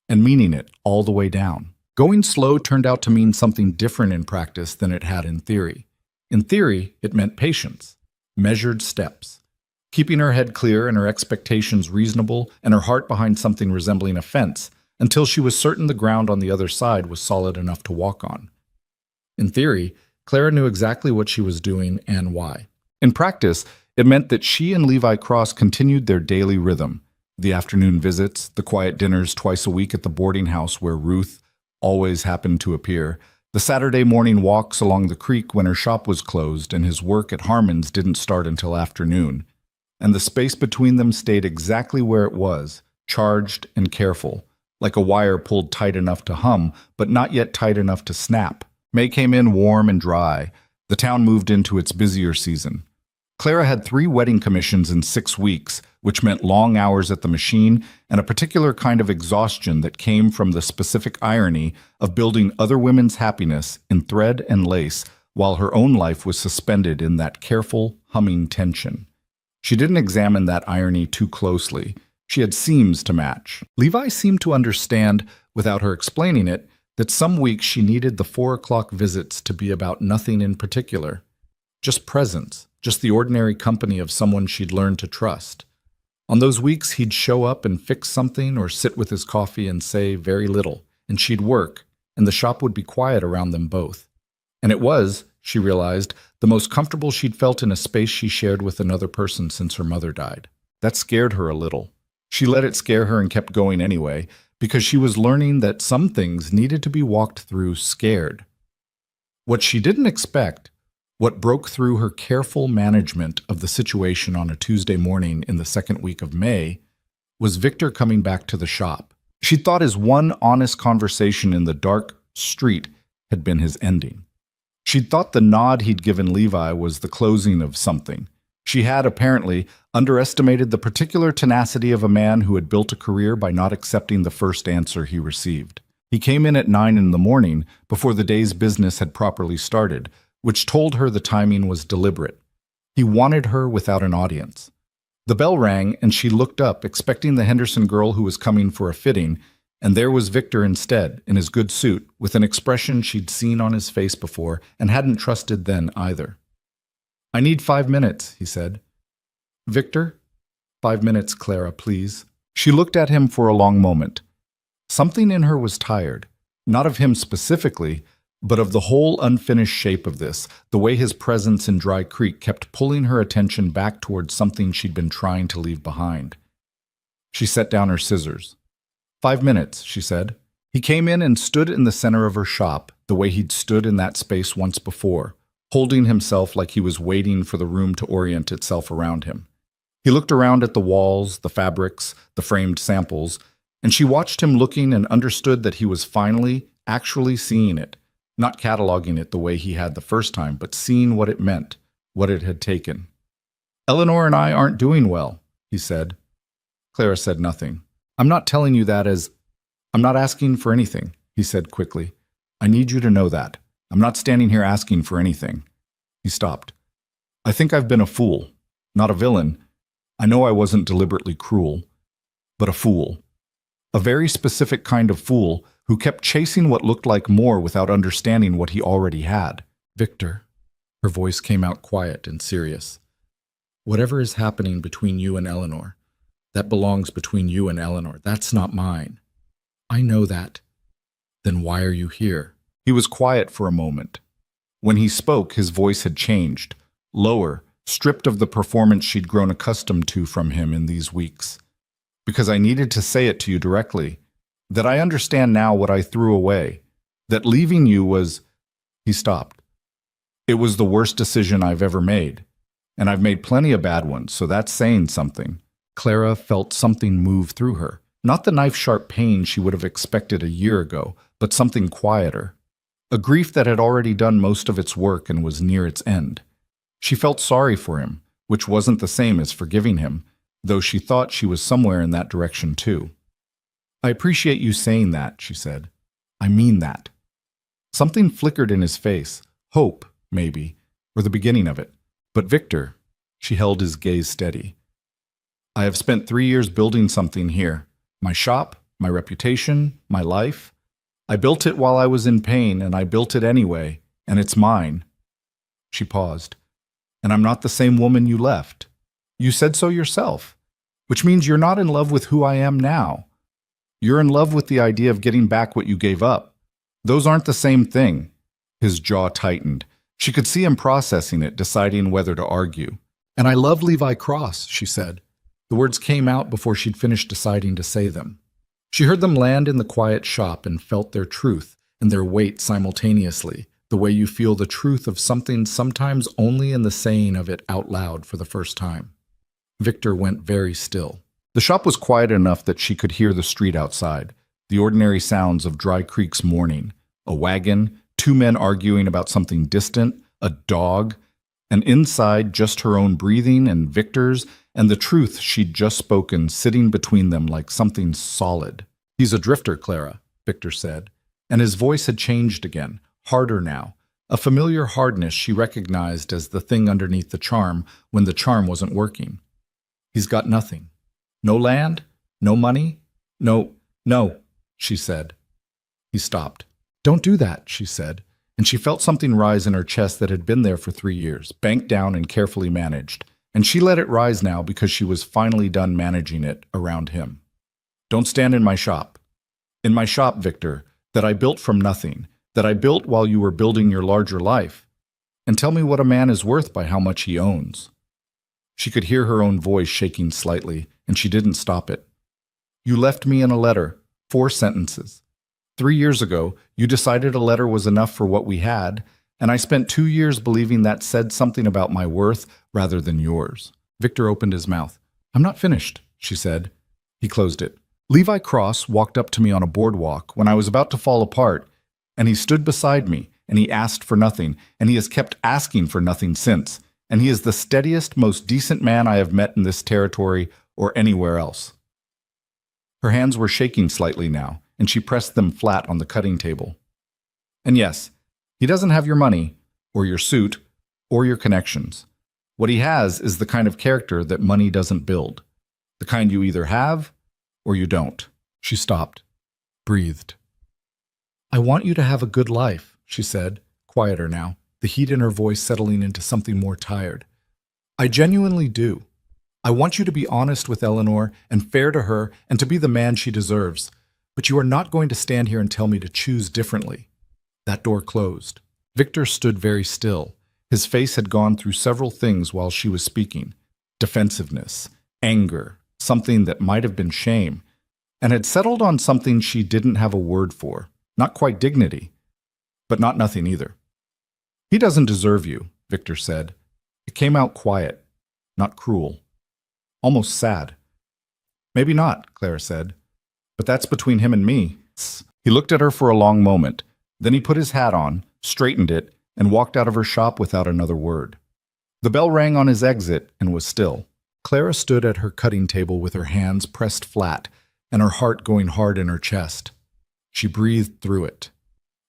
Speaker 1: and meaning it all the way down. Going slow turned out to mean something different in practice than it had in theory. In theory, it meant patience, measured steps, keeping her head clear and her expectations reasonable and her heart behind something resembling a fence until she was certain the ground on the other side was solid enough to walk on. In theory, Clara knew exactly what she was doing and why. In practice, it meant that she and Levi Cross continued their daily rhythm, the afternoon visits, the quiet dinners twice a week at the boarding house where Ruth always happened to appear, the Saturday morning walks along the creek when her shop was closed and his work at Harmon's didn't start until afternoon. And the space between them stayed exactly where it was, charged and careful, like a wire pulled tight enough to hum, but not yet tight enough to snap. May came in warm and dry. The town moved into its busier season. Clara had 3 wedding commissions in 6 weeks, which meant long hours at the machine and a particular kind of exhaustion that came from the specific irony of building other women's happiness in thread and lace while her own life was suspended in that careful, humming tension. She didn't examine that irony too closely. She had seams to match. Levi seemed to understand, without her explaining it, that some weeks she needed the 4 o'clock visits to be about nothing in particular. Just presence, just the ordinary company of someone she'd learned to trust. On those weeks, he'd show up and fix something or sit with his coffee and say very little, and she'd work, and the shop would be quiet around them both. And it was, she realized, the most comfortable she'd felt in a space she shared with another person since her mother died. That scared her a little. She let it scare her and kept going anyway, because she was learning that some things needed to be walked through scared. What she didn't expect, what broke through her careful management of the situation on a Tuesday morning in the 2nd week of May, was Victor coming back to the shop. She thought his one honest conversation in the dark street had been his ending. She'd thought the nod he'd given Levi was the closing of something. She had, apparently, underestimated the particular tenacity of a man who had built a career by not accepting the first answer he received. He came in at 9 in the morning, before the day's business had properly started, which told her the timing was deliberate. He wanted her without an audience. The bell rang, and she looked up, expecting the Henderson girl who was coming for a fitting, and there was Victor instead, in his good suit, with an expression she'd seen on his face before and hadn't trusted then either. "I need 5 minutes," he said. "Victor?" "5 minutes, Clara, please." She looked at him for a long moment. Something in her was tired, not of him specifically, but of the whole unfinished shape of this, the way his presence in Dry Creek kept pulling her attention back towards something she'd been trying to leave behind. She set down her scissors. 5 minutes, she said. He came in and stood in the center of her shop, the way he'd stood in that space once before, holding himself like he was waiting for the room to orient itself around him. He looked around at the walls, the fabrics, the framed samples, and she watched him looking and understood that he was finally, actually seeing it, not cataloging it the way he had the first time, but seeing what it meant, what it had taken. "Eleanor and I aren't doing well," he said. Clara said nothing. "I'm not telling you that as... I'm not asking for anything," he said quickly. "I need you to know that. I'm not standing here asking for anything." He stopped. "I think I've been a fool, not a villain. I know I wasn't deliberately cruel, but a fool. A very specific kind of fool who kept chasing what looked like more without understanding what he already had. Victor," her voice came out quiet and serious, "whatever is happening between you and Eleanor, that belongs between you and Eleanor. That's not mine. I know that. Then why are you here?" He was quiet for a moment. When he spoke, his voice had changed, lower, stripped of the performance she'd grown accustomed to from him in these weeks. "Because I needed to say it to you directly, that I understand now what I threw away, that leaving you was..." He stopped. "It was the worst decision I've ever made, and I've made plenty of bad ones, so that's saying something." Clara felt something move through her, not the knife-sharp pain she would have expected a year ago, but something quieter, a grief that had already done most of its work and was near its end. She felt sorry for him, which wasn't the same as forgiving him, though she thought she was somewhere in that direction too. "I appreciate you saying that," she said. "I mean that." Something flickered in his face, hope, maybe, or the beginning of it. "But Victor," she held his gaze steady, "I have spent 3 years building something here. My shop, my reputation, my life. I built it while I was in pain, and I built it anyway, and it's mine." She paused. "And I'm not the same woman you left. You said so yourself, which means you're not in love with who I am now. You're in love with the idea of getting back what you gave up. Those aren't the same thing." His jaw tightened. She could see him processing it, deciding whether to argue. "And I love Levi Cross," she said. The words came out before she'd finished deciding to say them. She heard them land in the quiet shop and felt their truth and their weight simultaneously, the way you feel the truth of something sometimes only in the saying of it out loud for the first time. Victor went very still. The shop was quiet enough that she could hear the street outside, the ordinary sounds of Dry Creek's morning, a wagon, 2 men arguing about something distant, a dog, and inside just her own breathing and Victor's, and the truth she'd just spoken sitting between them like something solid. "He's a drifter, Clara," Victor said, and his voice had changed again, harder now, a familiar hardness she recognized as the thing underneath the charm when the charm wasn't working. "He's got nothing. No land? No money? No, she said. He stopped. "Don't do that," she said, and she felt something rise in her chest that had been there for 3 years, banked down and carefully managed. And she let it rise now because she was finally done managing it around him. "Don't stand in my shop. In my shop, Victor, that I built from nothing, that I built while you were building your larger life. And tell me what a man is worth by how much he owns." She could hear her own voice shaking slightly, and she didn't stop it. "You left me in a letter, 4 sentences. 3 years ago, you decided a letter was enough for what we had, and I spent 2 years believing that said something about my worth rather than yours." Victor opened his mouth. "I'm not finished," she said. He closed it. "Levi Cross walked up to me on a boardwalk when I was about to fall apart, and he stood beside me, and he asked for nothing, and he has kept asking for nothing since. and he is the steadiest, most decent man I have met in this territory or anywhere else." Her hands were shaking slightly now, and she pressed them flat on the cutting table. "And yes, he doesn't have your money, or your suit, or your connections. What he has is the kind of character that money doesn't build. The kind you either have, or you don't." She stopped, breathed. "I want you to have a good life," she said, quieter now, the heat in her voice settling into something more tired. "I genuinely do. I want you to be honest with Eleanor and fair to her and to be the man she deserves. But you are not going to stand here and tell me to choose differently." That door closed. Victor stood very still. His face had gone through several things while she was speaking. Defensiveness, anger, something that might have been shame, and had settled on something she didn't have a word for. Not quite dignity, but not nothing either. "He doesn't deserve you," Victor said. It came out quiet, not cruel, almost sad. "Maybe not," Clara said, "but that's between him and me." He looked at her for a long moment. Then he put his hat on, straightened it, and walked out of her shop without another word. The bell rang on his exit and was still. Clara stood at her cutting table with her hands pressed flat and her heart going hard in her chest. She breathed through it.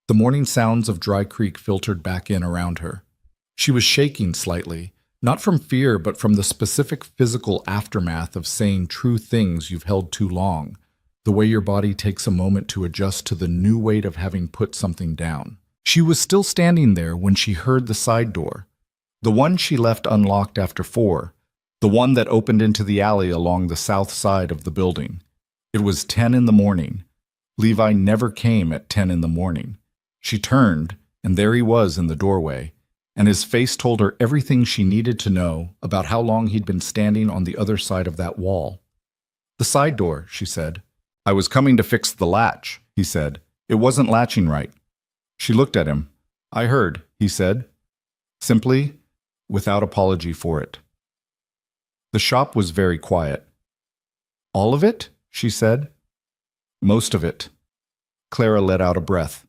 Speaker 1: The morning sounds of Dry Creek filtered back in around her. She was shaking slightly, not from fear but from the specific physical aftermath of saying true things you've held too long, the way your body takes a moment to adjust to the new weight of having put something down. She was still standing there when she heard the side door, the one she left unlocked after 4, the one that opened into the alley along the south side of the building. It was 10 in the morning. Levi never came at 10 in the morning. She turned, and there he was in the doorway, and his face told her everything she needed to know about how long he'd been standing on the other side of that wall. "The side door," she said. "I was coming to fix the latch," he said. "It wasn't latching right." She looked at him. "I heard," he said, simply, without apology for it. The shop was very quiet. "All of it?" she said. "Most of it." Clara let out a breath.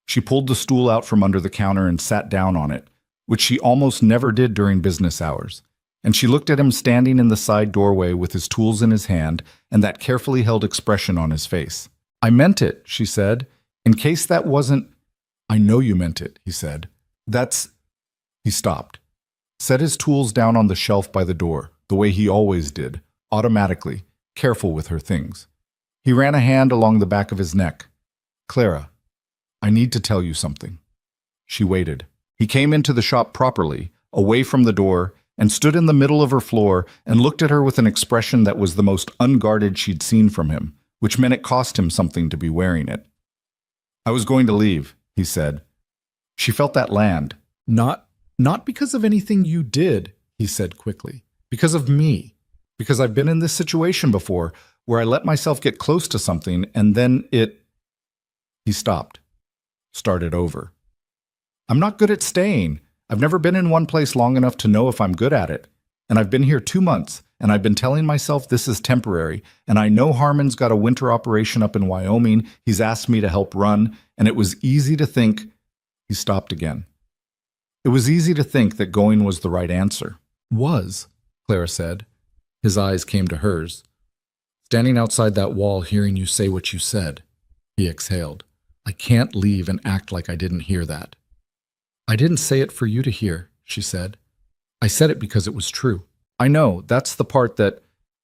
Speaker 1: She pulled the stool out from under the counter and sat down on it, which she almost never did during business hours. And she looked at him standing in the side doorway with his tools in his hand and that carefully held expression on his face. "I meant it," she said. "In case that wasn't—" "I know you meant it," he said. "That's—" He stopped, set his tools down on the shelf by the door, the way he always did, automatically, careful with her things. He ran a hand along the back of his neck. "Clara, I need to tell you something." She waited. He came into the shop properly, away from the door, and stood in the middle of her floor and looked at her with an expression that was the most unguarded she'd seen from him, which meant it cost him something to be wearing it. "I was going to leave," he said. She felt that land. Not because of anything you did," he said quickly. "Because of me. Because I've been in this situation before, where I let myself get close to something, and then it—" He stopped. Started over. "I'm not good at staying. I've never been in one place long enough to know if I'm good at it. And I've been here 2 months, and I've been telling myself this is temporary, and I know Harmon's got a winter operation up in Wyoming he's asked me to help run, and it was easy to think—" He stopped again. "It was easy to think that going was the right answer." "Was," Clara said. His eyes came to hers. "Standing outside that wall hearing you say what you said," he exhaled. "I can't leave and act like I didn't hear that." "I didn't say it for you to hear," she said. "I said it because it was true." "I know, that's the part that—"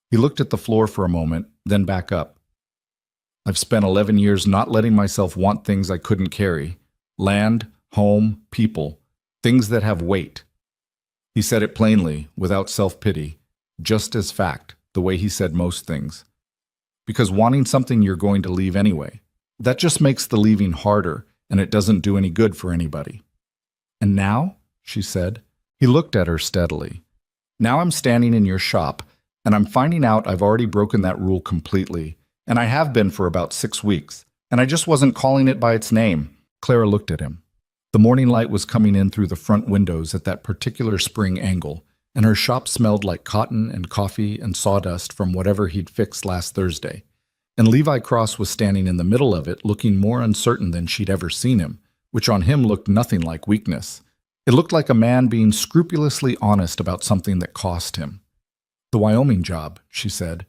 Speaker 1: He looked at the floor for a moment, then back up. "I've spent 11 years not letting myself want things I couldn't carry. Land, home, people, things that have weight." He said it plainly, without self-pity, just as fact, the way he said most things. Because wanting something you're going to leave anyway, that just makes the leaving harder, and it doesn't do any good for anybody. "And now?" she said. He looked at her steadily. "Now I'm standing in your shop, and I'm finding out I've already broken that rule completely, and I have been for about 6 weeks, and I just wasn't calling it by its name." Clara looked at him. The morning light was coming in through the front windows at that particular spring angle, and her shop smelled like cotton and coffee and sawdust from whatever he'd fixed last Thursday. And Levi Cross was standing in the middle of it, looking more uncertain than she'd ever seen him, which on him looked nothing like weakness. It looked like a man being scrupulously honest about something that cost him. "The Wyoming job," she said.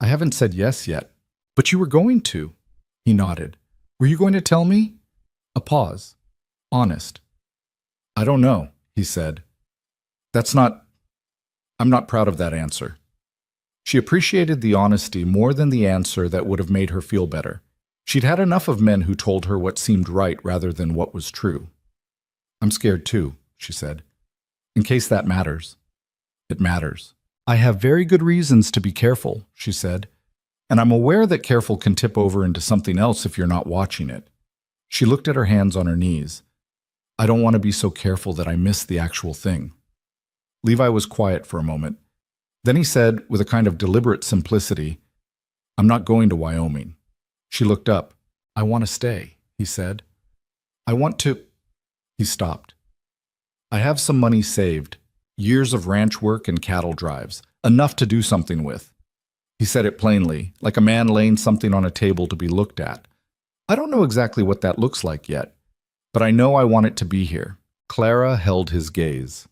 Speaker 1: "I haven't said yes yet." "But you were going to." He nodded. "Were you going to tell me?" A pause. "Honest." "I don't know," he said. I'm not proud of that answer." She appreciated the honesty more than the answer that would have made her feel better. She'd had enough of men who told her what seemed right rather than what was true. "I'm scared too," she said. "In case that matters." "It matters." "I have very good reasons to be careful," she said. "And I'm aware that careful can tip over into something else if you're not watching it." She looked at her hands on her knees. "I don't want to be so careful that I miss the actual thing." Levi was quiet for a moment. Then he said, with a kind of deliberate simplicity, "I'm not going to Wyoming." She looked up. "I want to stay," he said. "I want to—" He stopped. "I have some money saved, years of ranch work and cattle drives, enough to do something with." He said it plainly, like a man laying something on a table to be looked at. "I don't know exactly what that looks like yet, but I know I want it to be here." Clara held his gaze.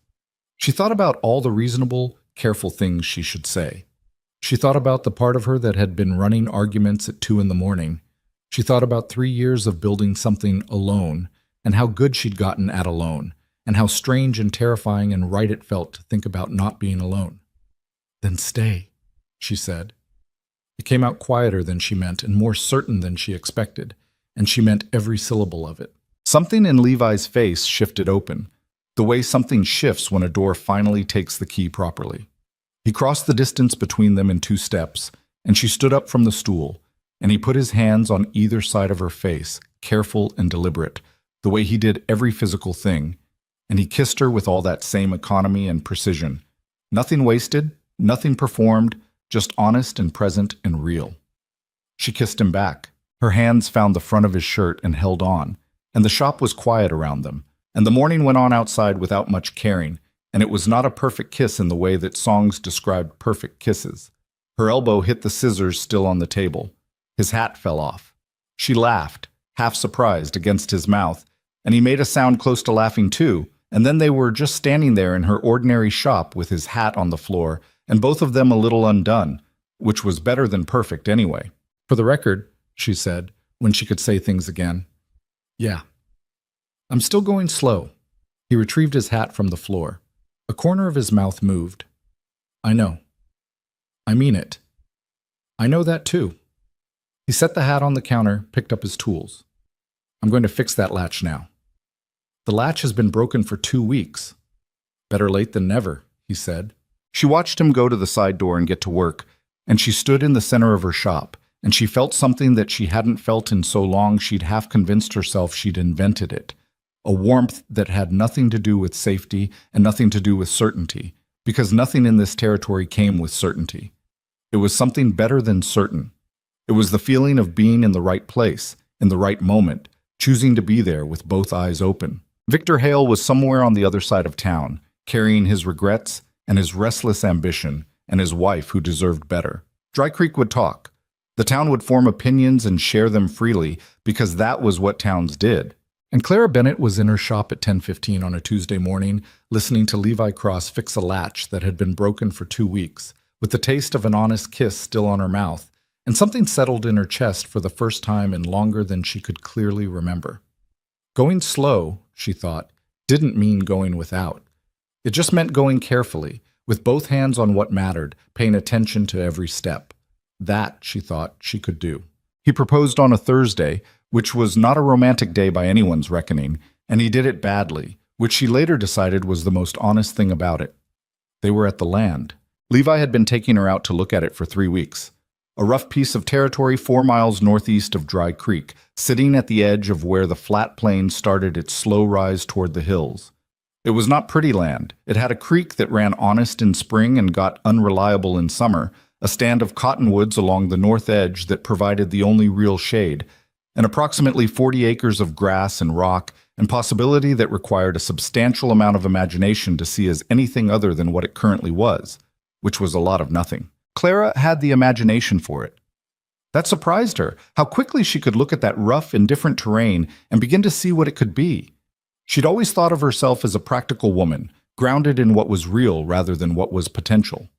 Speaker 1: She thought about all the reasonable, careful things she should say. She thought about the part of her that had been running arguments at 2 a.m. She thought about 3 years of building something alone, and how good she'd gotten at alone, and how strange and terrifying and right it felt to think about not being alone. "Then stay," she said. It came out quieter than she meant and more certain than she expected, and she meant every syllable of it. Something in Levi's face shifted open, the way something shifts when a door finally takes the key properly. He crossed the distance between them in 2 steps, and she stood up from the stool, and he put his hands on either side of her face, careful and deliberate, the way he did every physical thing, and he kissed her with all that same economy and precision. Nothing wasted, nothing performed, just honest and present and real. She kissed him back. Her hands found the front of his shirt and held on, and the shop was quiet around them. And the morning went on outside without much caring, and it was not a perfect kiss in the way that songs described perfect kisses. Her elbow hit the scissors still on the table. His hat fell off. She laughed, half surprised, against his mouth, and he made a sound close to laughing too, and then they were just standing there in her ordinary shop with his hat on the floor, and both of them a little undone, which was better than perfect anyway. "For the record," she said, when she could say things again. "Yeah. I'm still going slow." He retrieved his hat from the floor. A corner of his mouth moved. "I know. I mean it. I know that too." He set the hat on the counter, picked up his tools. "I'm going to fix that latch now." "The latch has been broken for 2 weeks." "Better late than never," he said. She watched him go to the side door and get to work, and she stood in the center of her shop, and she felt something that she hadn't felt in so long she'd half convinced herself she'd invented it. A warmth that had nothing to do with safety and nothing to do with certainty, because nothing in this territory came with certainty. It was something better than certain. It was the feeling of being in the right place, in the right moment, choosing to be there with both eyes open. Victor Hale was somewhere on the other side of town, carrying his regrets and his restless ambition and his wife who deserved better. Dry Creek would talk. The town would form opinions and share them freely because that was what towns did. And Clara Bennett was in her shop at 10:15 on a Tuesday morning, listening to Levi Cross fix a latch that had been broken for 2 weeks, with the taste of an honest kiss still on her mouth, and something settled in her chest for the first time in longer than she could clearly remember. Going slow, she thought, didn't mean going without. It just meant going carefully, with both hands on what mattered, paying attention to every step. That, she thought, she could do. He proposed on a Thursday, which was not a romantic day by anyone's reckoning, and he did it badly, which she later decided was the most honest thing about it. They were at the land. Levi had been taking her out to look at it for 3 weeks. A rough piece of territory 4 miles northeast of Dry Creek, sitting at the edge of where the flat plain started its slow rise toward the hills. It was not pretty land. It had a creek that ran honest in spring and got unreliable in summer, a stand of cottonwoods along the north edge that provided the only real shade, and approximately 40 acres of grass and rock, and possibility that required a substantial amount of imagination to see as anything other than what it currently was, which was a lot of nothing. Clara had the imagination for it. That surprised her, how quickly she could look at that rough, indifferent terrain and begin to see what it could be. She'd always thought of herself as a practical woman, grounded in what was real rather than what was potential.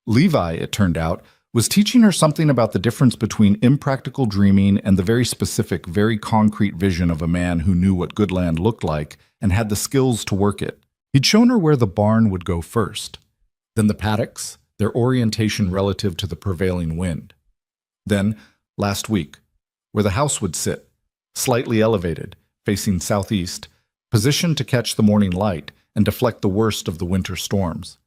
Speaker 1: Levi, it turned out, was teaching her something about the difference between impractical dreaming and the very specific, very concrete vision of a man who knew what good land looked like and had the skills to work it. He'd shown her where the barn would go first, then the paddocks, their orientation relative to the prevailing wind. Then, last week, where the house would sit, slightly elevated, facing southeast, positioned to catch the morning light and deflect the worst of the winter storms.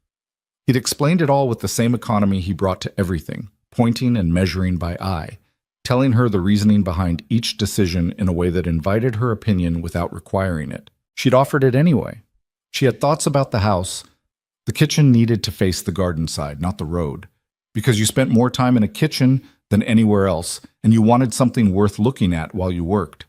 Speaker 1: He'd explained it all with the same economy he brought to everything, pointing and measuring by eye, telling her the reasoning behind each decision in a way that invited her opinion without requiring it. She'd offered it anyway. She had thoughts about the house. The kitchen needed to face the garden side, not the road, because you spent more time in a kitchen than anywhere else, and you wanted something worth looking at while you worked.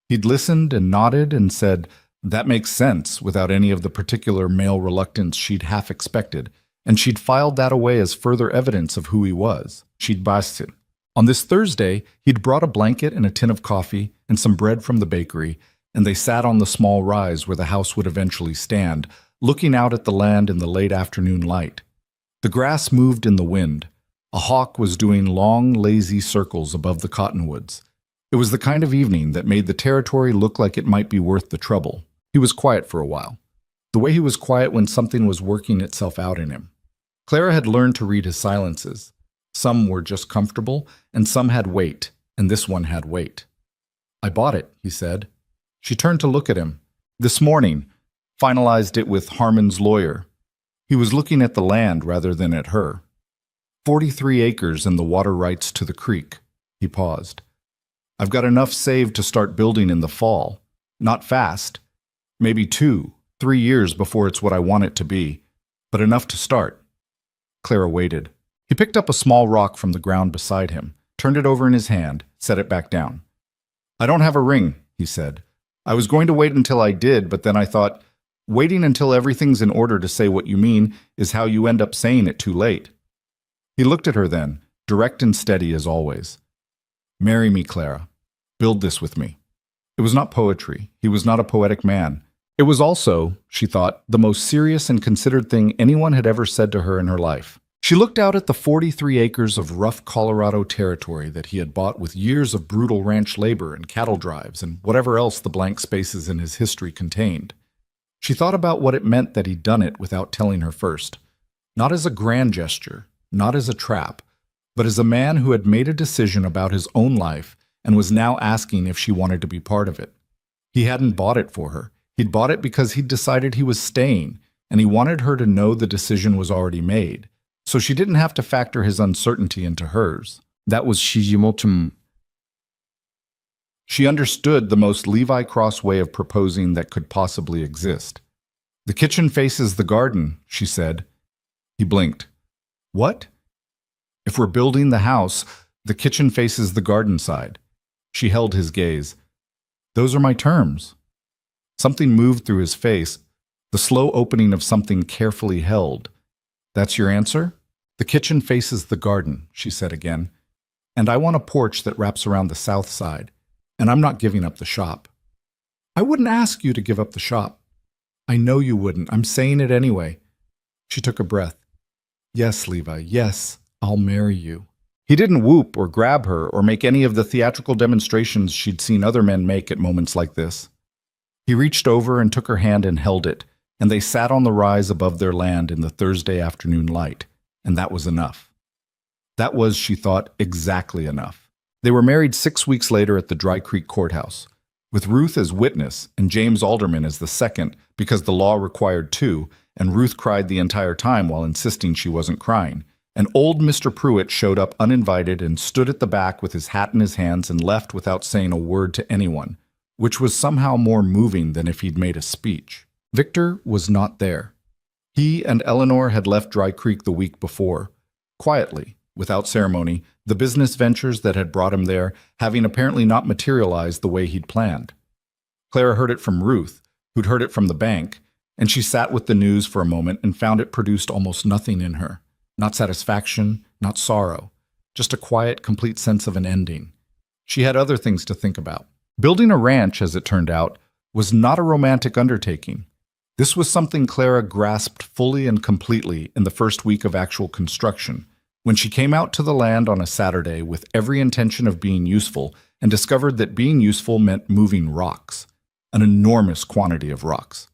Speaker 1: He'd listened and nodded and said, "That makes sense," without any of the particular male reluctance she'd half expected, and she'd filed that away as further evidence of who he was. She'd bashed it. On this Thursday, he'd brought a blanket and a tin of coffee and some bread from the bakery, and they sat on the small rise where the house would eventually stand, looking out at the land in the late afternoon light. The grass moved in the wind. A hawk was doing long, lazy circles above the cottonwoods. It was the kind of evening that made the territory look like it might be worth the trouble. He was quiet for a while, the way he was quiet when something was working itself out in him. Clara had learned to read his silences. Some were just comfortable, and some had weight, and this one had weight. "I bought it," he said. She turned to look at him. "This morning. Finalized it with Harmon's lawyer." He was looking at the land rather than at her. 43 acres and the water rights to the creek. He paused. "I've got enough saved to start building in the fall. Not fast. Maybe 2-3 years before it's what I want it to be, but enough to start." Clara waited. He picked up a small rock from the ground beside him, turned it over in his hand, set it back down. "I don't have a ring," he said. "I was going to wait until I did, but then I thought, waiting until everything's in order to say what you mean is how you end up saying it too late." He looked at her then, direct and steady as always. "Marry me, Clara. Build this with me." It was not poetry. He was not a poetic man. It was also, she thought, the most serious and considered thing anyone had ever said to her in her life. She looked out at the 43 acres of rough Colorado territory that he had bought with years of brutal ranch labor and cattle drives and whatever else the blank spaces in his history contained. She thought about what it meant that he'd done it without telling her first. Not as a grand gesture, not as a trap, but as a man who had made a decision about his own life and was now asking if she wanted to be part of it. He hadn't bought it for her. He'd bought it because he'd decided he was staying, and he wanted her to know the decision was already made, so she didn't have to factor his uncertainty into hers. That was Shijimoto. She understood the most Levi Cross way of proposing that could possibly exist. "The kitchen faces the garden," she said. He blinked. "What?" "If we're building the house, the kitchen faces the garden side." She held his gaze. "Those are my terms." Something moved through his face, the slow opening of something carefully held. "That's your answer?" "The kitchen faces the garden," she said again. "And I want a porch that wraps around the south side. And I'm not giving up the shop." "I wouldn't ask you to give up the shop." "I know you wouldn't. I'm saying it anyway." She took a breath. "Yes, Levi, yes, I'll marry you." He didn't whoop or grab her or make any of the theatrical demonstrations she'd seen other men make at moments like this. He reached over and took her hand and held it, and they sat on the rise above their land in the Thursday afternoon light, and that was enough. That was, she thought, exactly enough. They were married 6 weeks later at the Dry Creek Courthouse, with Ruth as witness and James Alderman as the second because the law required 2, and Ruth cried the entire time while insisting she wasn't crying. And old Mr. Pruitt showed up uninvited and stood at the back with his hat in his hands and left without saying a word to anyone, which was somehow more moving than if he'd made a speech. Victor was not there. He and Eleanor had left Dry Creek the week before, quietly, without ceremony, the business ventures that had brought him there having apparently not materialized the way he'd planned. Clara heard it from Ruth, who'd heard it from the bank, and she sat with the news for a moment and found it produced almost nothing in her. Not satisfaction, not sorrow, just a quiet, complete sense of an ending. She had other things to think about. Building a ranch, as it turned out, was not a romantic undertaking. This was something Clara grasped fully and completely in the first week of actual construction, when she came out to the land on a Saturday with every intention of being useful and discovered that being useful meant moving rocks, an enormous quantity of rocks.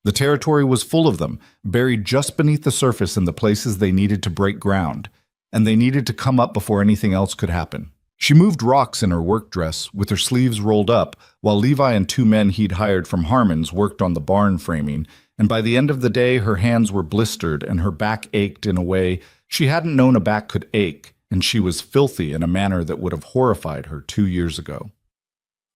Speaker 1: The territory was full of them, buried just beneath the surface in the places they needed to break ground, and they needed to come up before anything else could happen. She moved rocks in her work dress, with her sleeves rolled up, while Levi and two men he'd hired from Harmon's worked on the barn framing, and by the end of the day her hands were blistered and her back ached in a way she hadn't known a back could ache, and she was filthy in a manner that would have horrified her 2 years ago.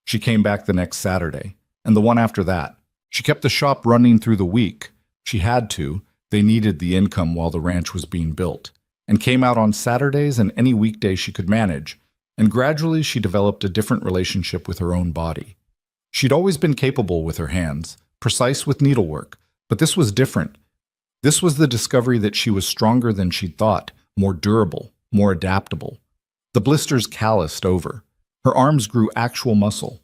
Speaker 1: She came back the next Saturday, and the one after that. She kept the shop running through the week. She had to. They needed the income while the ranch was being built, and came out on Saturdays and any weekday she could manage, and gradually she developed a different relationship with her own body. She'd always been capable with her hands, precise with needlework, but this was different. This was the discovery that she was stronger than she'd thought, more durable, more adaptable. The blisters calloused over. Her arms grew actual muscle.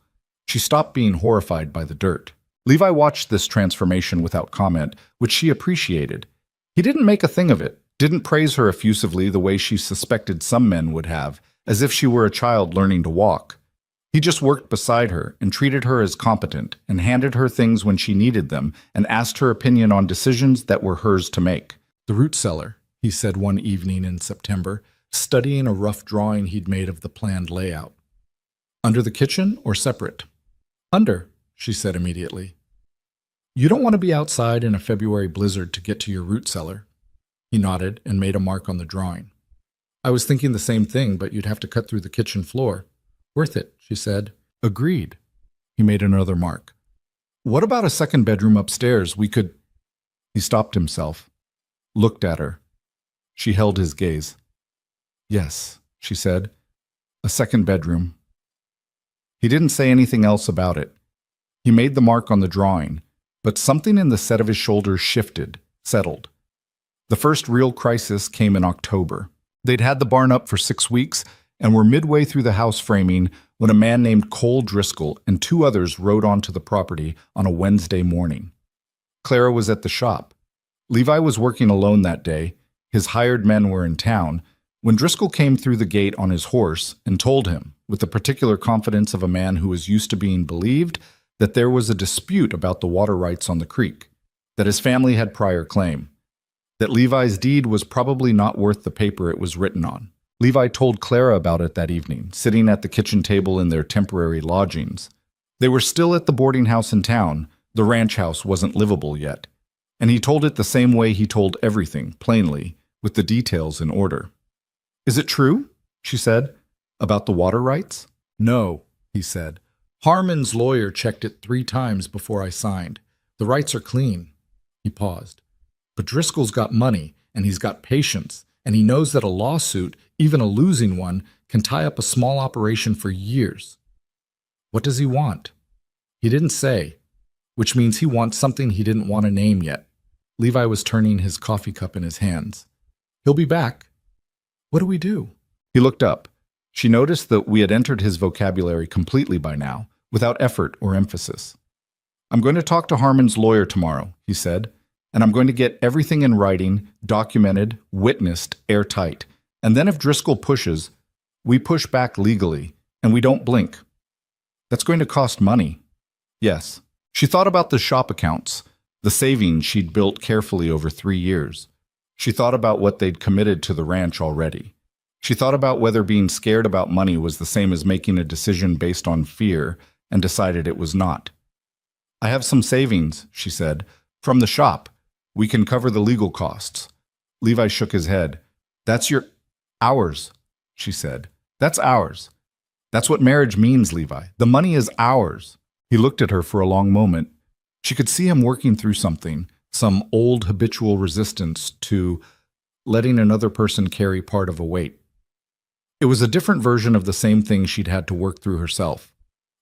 Speaker 1: She stopped being horrified by the dirt. Levi watched this transformation without comment, which she appreciated. He didn't make a thing of it, didn't praise her effusively the way she suspected some men would have, as if she were a child learning to walk. He just worked beside her and treated her as competent and handed her things when she needed them and asked her opinion on decisions that were hers to make. "The root cellar," he said one evening in September, studying a rough drawing he'd made of the planned layout. "Under the kitchen or separate?" "Under," she said immediately. "You don't want to be outside in a February blizzard to get to your root cellar." He nodded and made a mark on the drawing. "I was thinking the same thing, but you'd have to cut through the kitchen floor." "Worth it," she said. "Agreed." He made another mark. "What about a second bedroom upstairs? We could—" He stopped himself, looked at her. She held his gaze. "Yes," she said. "A second bedroom." He didn't say anything else about it. He made the mark on the drawing, but something in the set of his shoulders shifted, settled. The first real crisis came in October. They'd had the barn up for 6 weeks and were midway through the house framing when a man named Cole Driscoll and 2 others rode onto the property on a Wednesday morning. Clara was at the shop. Levi was working alone that day. His hired men were in town, when Driscoll came through the gate on his horse and told him, with the particular confidence of a man who was used to being believed, that there was a dispute about the water rights on the creek, that his family had prior claim, that Levi's deed was probably not worth the paper it was written on. Levi told Clara about it that evening, sitting at the kitchen table in their temporary lodgings. They were still at the boarding house in town. The ranch house wasn't livable yet. And he told it the same way he told everything, plainly, with the details in order. "Is it true?" she said. "About the water rights?" "No," he said. "Harmon's lawyer checked it 3 times before I signed. The rights are clean." He paused. "But Driscoll's got money, and he's got patience, and he knows that a lawsuit, even a losing one, can tie up a small operation for years." "What does he want?" He didn't say, which means he wants something he didn't want to name yet. Levi was turning his coffee cup in his hands. "He'll be back." "What do we do?" He looked up. She noticed that we had entered his vocabulary completely by now, without effort or emphasis. "I'm going to talk to Harmon's lawyer tomorrow," he said, "and I'm going to get everything in writing, documented, witnessed, airtight. And then if Driscoll pushes, we push back legally, and we don't blink. That's going to cost money." "Yes." She thought about the shop accounts, the savings she'd built carefully over 3 years. She thought about what they'd committed to the ranch already. She thought about whether being scared about money was the same as making a decision based on fear, and decided it was not. "I have some savings," she said, "from the shop. We can cover the legal costs." Levi shook his head. "That's your—" "Ours," she said. "That's ours. That's what marriage means, Levi. The money is ours." He looked at her for a long moment. She could see him working through something, some old habitual resistance to letting another person carry part of a weight. It was a different version of the same thing she'd had to work through herself.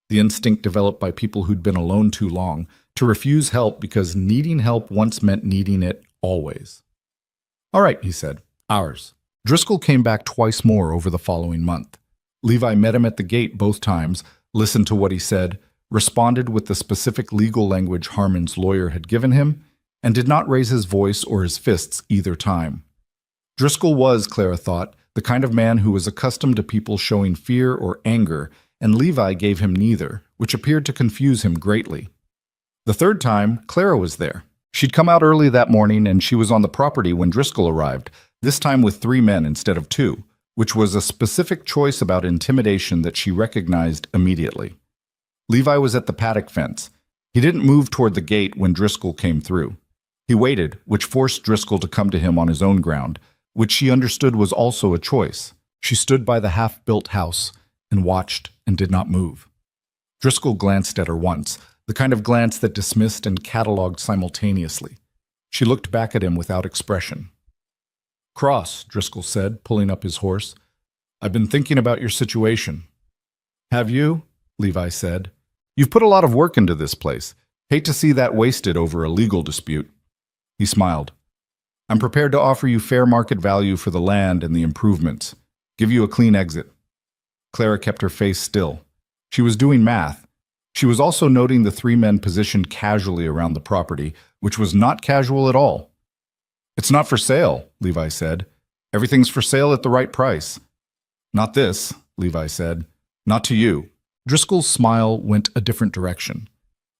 Speaker 1: The instinct developed by people who'd been alone too long, to refuse help because needing help once meant needing it always. "All right," he said. "Ours." Driscoll came back twice more over the following month. Levi met him at the gate both times, listened to what he said, responded with the specific legal language Harmon's lawyer had given him, and did not raise his voice or his fists either time. Driscoll was, Clara thought, the kind of man who was accustomed to people showing fear or anger, and Levi gave him neither, which appeared to confuse him greatly. The third time, Clara was there. She'd come out early that morning, and she was on the property when Driscoll arrived, this time with 3 men instead of 2, which was a specific choice about intimidation that she recognized immediately. Levi was at the paddock fence. He didn't move toward the gate when Driscoll came through. He waited, which forced Driscoll to come to him on his own ground, which she understood was also a choice. She stood by the half-built house and watched and did not move. Driscoll glanced at her once, the kind of glance that dismissed and catalogued simultaneously. She looked back at him without expression. "Cross," Driscoll said, pulling up his horse. "I've been thinking about your situation." "Have you?" Levi said. "You've put a lot of work into this place. Hate to see that wasted over a legal dispute." He smiled. "I'm prepared to offer you fair market value for the land and the improvements. Give you a clean exit." Clara kept her face still. She was doing math. She was also noting the 3 men positioned casually around the property, which was not casual at all. "It's not for sale," Levi said. "Everything's for sale at the right price." "Not this," Levi said. "Not to you." Driscoll's smile went a different direction.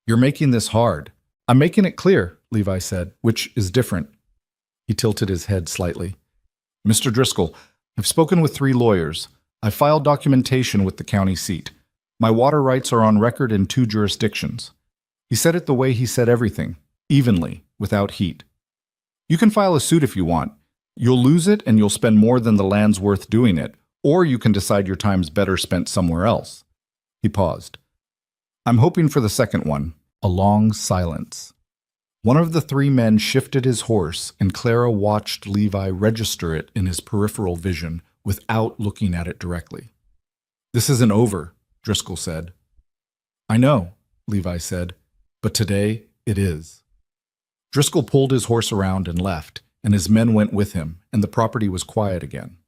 Speaker 1: "You're making this hard." "I'm making it clear," Levi said, "which is different." He tilted his head slightly. "Mr. Driscoll, I've spoken with 3 lawyers. I filed documentation with the county seat. My water rights are on record in 2 jurisdictions." He said it the way he said everything, evenly, without heat. "You can file a suit if you want. You'll lose it and you'll spend more than the land's worth doing it, or you can decide your time's better spent somewhere else." He paused. "I'm hoping for the second one." A long silence. One of the 3 men shifted his horse, and Clara watched Levi register it in his peripheral vision without looking at it directly. "This isn't over," Driscoll said. "I know," Levi said, "but today it is." Driscoll pulled his horse around and left, and his men went with him, and the property was quiet again.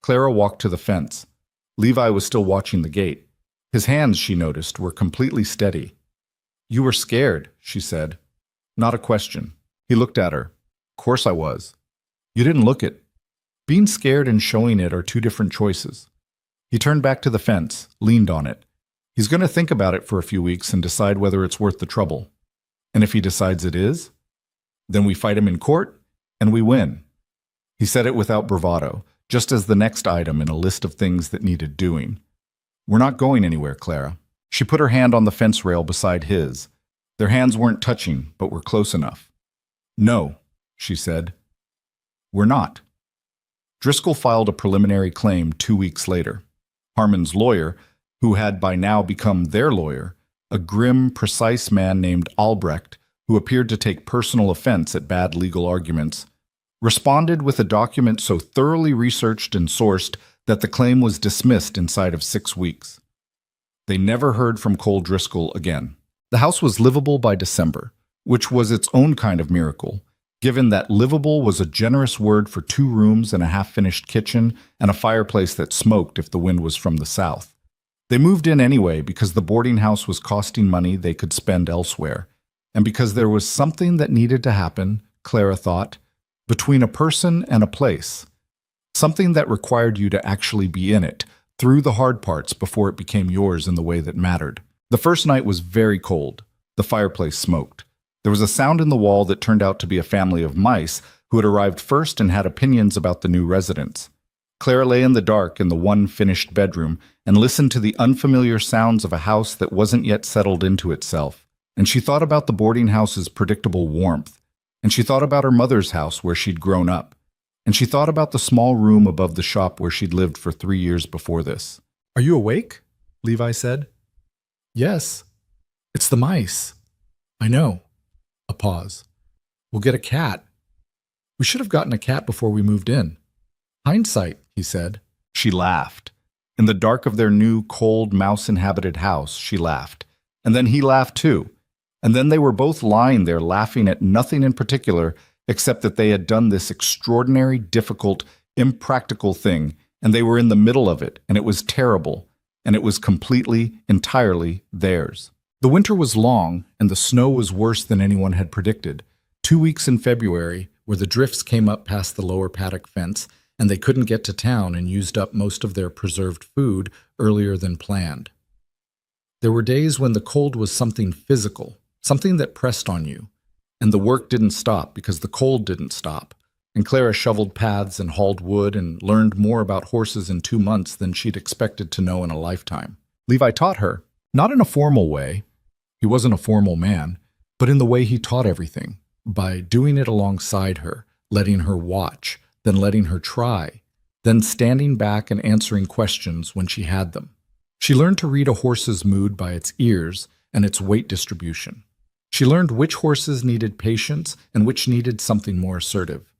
Speaker 1: Clara walked to the fence. Levi was still watching the gate. His hands, she noticed, were completely steady. "You were scared," she said. Not a question. He looked at her. "Course I was." "You didn't look it." Being scared and showing it are 2 different choices. He turned back to the fence, leaned on it. He's going to think about it for a few weeks and decide whether it's worth the trouble. And if he decides it is, then we fight him in court, and we win. He said it without bravado, just as the next item in a list of things that needed doing. "We're not going anywhere, Clara." She put her hand on the fence rail beside his. Their hands weren't touching, but were close enough. "No," she said. "We're not." Driscoll filed a preliminary claim 2 weeks later. Harmon's lawyer, who had by now become their lawyer, a grim, precise man named Albrecht, who appeared to take personal offense at bad legal arguments, responded with a document so thoroughly researched and sourced that the claim was dismissed inside of 6 weeks. They never heard from Cole Driscoll again. The house was livable by December, which was its own kind of miracle, given that livable was a generous word for 2 rooms and a half-finished kitchen and a fireplace that smoked if the wind was from the south. They moved in anyway because the boarding house was costing money they could spend elsewhere, and because there was something that needed to happen, Clara thought, between a person and a place. Something that required you to actually be in it, through the hard parts before it became yours in the way that mattered. The first night was very cold. The fireplace smoked. There was a sound in the wall that turned out to be a family of mice who had arrived first and had opinions about the new residents. Clara lay in the dark in the one finished bedroom and listened to the unfamiliar sounds of a house that wasn't yet settled into itself. And she thought about the boarding house's predictable warmth. And she thought about her mother's house where she'd grown up. And she thought about the small room above the shop where she'd lived for 3 years before this. "Are you awake?" Levi said. "Yes. It's the mice." "I know." A pause. "We'll get a cat." "We should have gotten a cat before we moved in." "Hindsight," he said. She laughed. In the dark of their new, cold, mouse-inhabited house, she laughed. And then he laughed too. And then they were both lying there laughing at nothing in particular except that they had done this extraordinary, difficult, impractical thing, and they were in the middle of it, and it was terrible, and it was completely, entirely theirs. The winter was long, and the snow was worse than anyone had predicted. 2 weeks in February, where the drifts came up past the lower paddock fence, and they couldn't get to town and used up most of their preserved food earlier than planned. There were days when the cold was something physical, something that pressed on you, and the work didn't stop because the cold didn't stop. And Clara shoveled paths and hauled wood and learned more about horses in 2 months than she'd expected to know in a lifetime. Levi taught her, not in a formal way. He wasn't a formal man, but in the way he taught everything, by doing it alongside her, letting her watch, then letting her try, then standing back and answering questions when she had them. She learned to read a horse's mood by its ears and its weight distribution. She learned which horses needed patience and which needed something more assertive.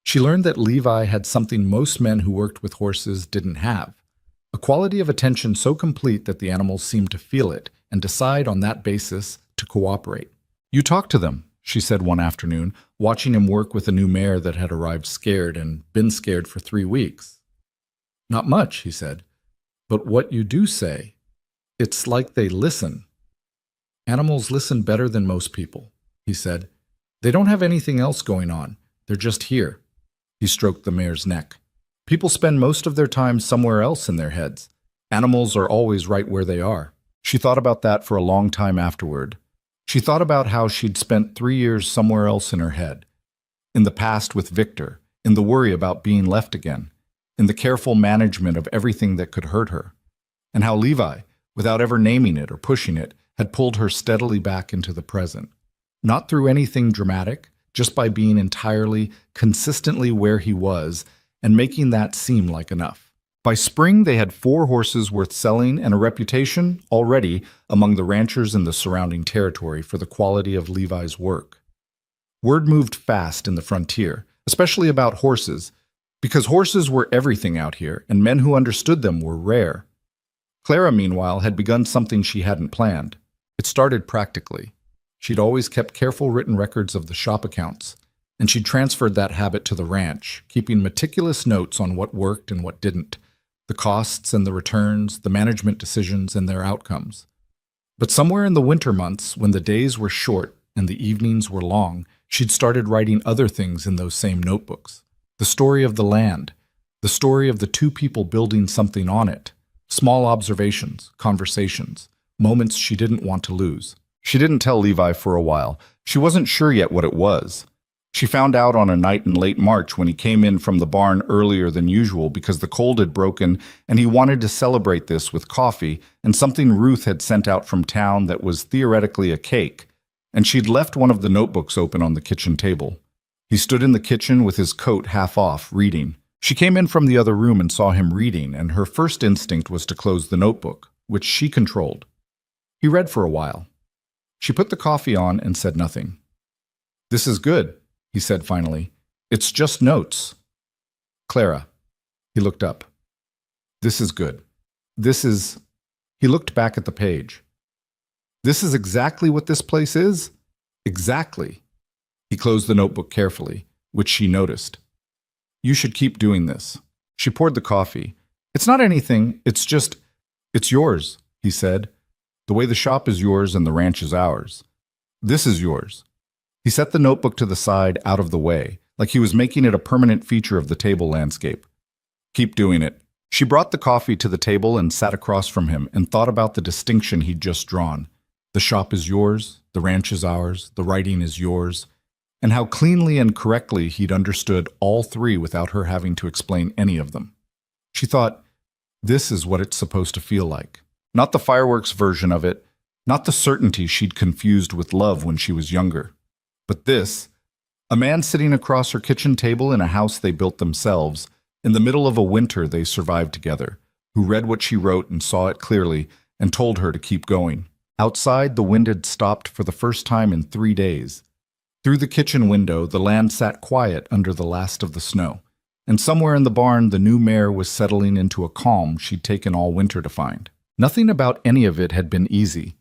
Speaker 1: She learned that Levi had something most men who worked with horses didn't have, a quality of attention so complete that the animals seemed to feel it and decide on that basis to cooperate. "You talk to them," she said one afternoon, watching him work with a new mare that had arrived scared and been scared for 3 weeks. "Not much," he said, "but what you do say, it's like they listen." "Animals listen better than most people," he said. "They don't have anything else going on. They're just here." He stroked the mare's neck. "People spend most of their time somewhere else in their heads. Animals are always right where they are." She thought about that for a long time afterward. She thought about how she'd spent 3 years somewhere else in her head. In the past with Victor, in the worry about being left again, in the careful management of everything that could hurt her, and how Levi, without ever naming it or pushing it, had pulled her steadily back into the present. Not through anything dramatic, just by being entirely, consistently where he was and making that seem like enough. By spring, they had 4 horses worth selling and a reputation already among the ranchers in the surrounding territory for the quality of Levi's work. Word moved fast in the frontier, especially about horses, because horses were everything out here, and men who understood them were rare. Clara, meanwhile, had begun something she hadn't planned. It started practically. She'd always kept careful written records of the shop accounts, and she'd transferred that habit to the ranch, keeping meticulous notes on what worked and what didn't, the costs and the returns, the management decisions and their outcomes. But somewhere in the winter months, when the days were short and the evenings were long, she'd started writing other things in those same notebooks. The story of the land, the story of the 2 people building something on it, small observations, conversations, moments she didn't want to lose. She didn't tell Levi for a while. She wasn't sure yet what it was. She found out on a night in late March when he came in from the barn earlier than usual because the cold had broken and he wanted to celebrate this with coffee and something Ruth had sent out from town that was theoretically a cake, and she'd left one of the notebooks open on the kitchen table. He stood in the kitchen with his coat half off, reading. She came in from the other room and saw him reading, and her first instinct was to close the notebook, which she controlled. He read for a while. She put the coffee on and said nothing. "This is good," he said finally. "It's just notes." "Clara." He looked up. "This is good. This is..." He looked back at the page. "This is exactly what this place is?" "Exactly." He closed the notebook carefully, which she noticed. "You should keep doing this." She poured the coffee. "It's not anything, it's just... It's yours," he said. "The way the shop is yours and the ranch is ours. This is yours." He set the notebook to the side, out of the way, like he was making it a permanent feature of the table landscape. "Keep doing it." She brought the coffee to the table and sat across from him and thought about the distinction he'd just drawn. The shop is yours, the ranch is ours, the writing is yours, and how cleanly and correctly he'd understood all 3 without her having to explain any of them. She thought, this is what it's supposed to feel like. Not the fireworks version of it, not the certainty she'd confused with love when she was younger. But this, a man sitting across her kitchen table in a house they built themselves, in the middle of a winter they survived together, who read what she wrote and saw it clearly and told her to keep going. Outside, the wind had stopped for the first time in 3 days. Through the kitchen window, the land sat quiet under the last of the snow, and somewhere in the barn the new mare was settling into a calm she'd taken all winter to find. Nothing about any of it had been easy.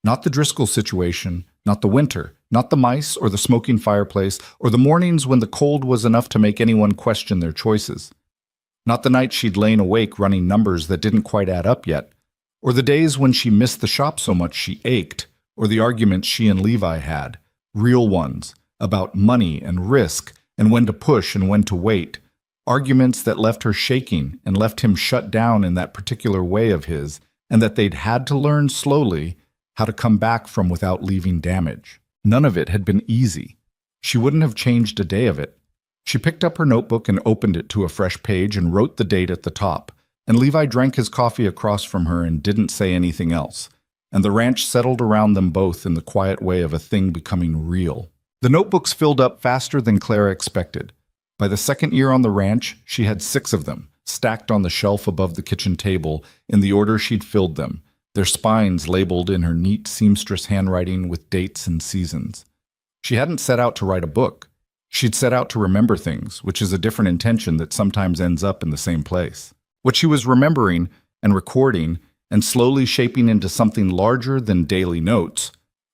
Speaker 1: Not the Driscoll situation, not the winter, not the mice or the smoking fireplace, or the mornings when the cold was enough to make anyone question their choices. Not the nights she'd lain awake running numbers that didn't quite add up yet, or the days when she missed the shop so much she ached, or the arguments she and Levi had, real ones, about money and risk and when to push and when to wait, arguments that left her shaking and left him shut down in that particular way of his, and that they'd had to learn slowly how to come back from without leaving damage. None of it had been easy. She wouldn't have changed a day of it. She picked up her notebook and opened it to a fresh page and wrote the date at the top, and Levi drank his coffee across from her and didn't say anything else, and the ranch settled around them both in the quiet way of a thing becoming real. The notebooks filled up faster than Clara expected. By the second year on the ranch, she had 6 of them, stacked on the shelf above the kitchen table in the order she'd filled them, their spines labeled in her neat seamstress handwriting with dates and seasons. She hadn't set out to write a book. She'd set out to remember things, which is a different intention that sometimes ends up in the same place. What she was remembering and recording and slowly shaping into something larger than daily notes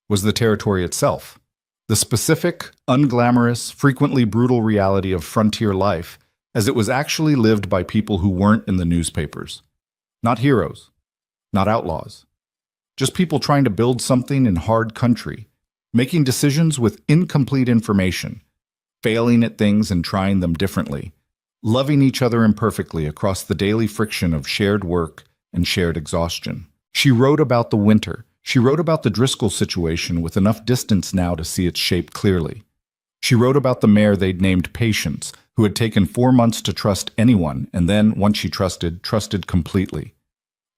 Speaker 1: was the territory itself. The specific, unglamorous, frequently brutal reality of frontier life as it was actually lived by people who weren't in the newspapers. Not heroes, not outlaws. Just people trying to build something in hard country, making decisions with incomplete information, failing at things and trying them differently, loving each other imperfectly across the daily friction of shared work and shared exhaustion. She wrote about the winter. She wrote about the Driscoll situation with enough distance now to see its shape clearly. She wrote about the mare they'd named Patience, who had taken 4 months to trust anyone and then, once she trusted completely.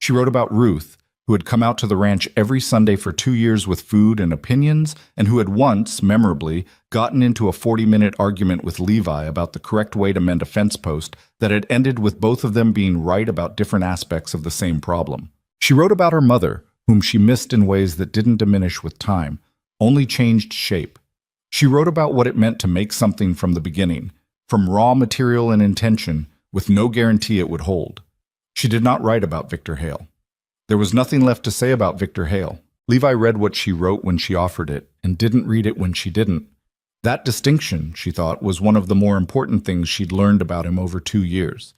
Speaker 1: She wrote about Ruth, who had come out to the ranch every Sunday for 2 years with food and opinions, and who had once, memorably, gotten into a 40-minute argument with Levi about the correct way to mend a fence post that had ended with both of them being right about different aspects of the same problem. She wrote about her mother, whom she missed in ways that didn't diminish with time, only changed shape. She wrote about what it meant to make something from the beginning, from raw material and intention, with no guarantee it would hold. She did not write about Victor Hale. There was nothing left to say about Victor Hale. Levi read what she wrote when she offered it, and didn't read it when she didn't. That distinction, she thought, was one of the more important things she'd learned about him over 2 years.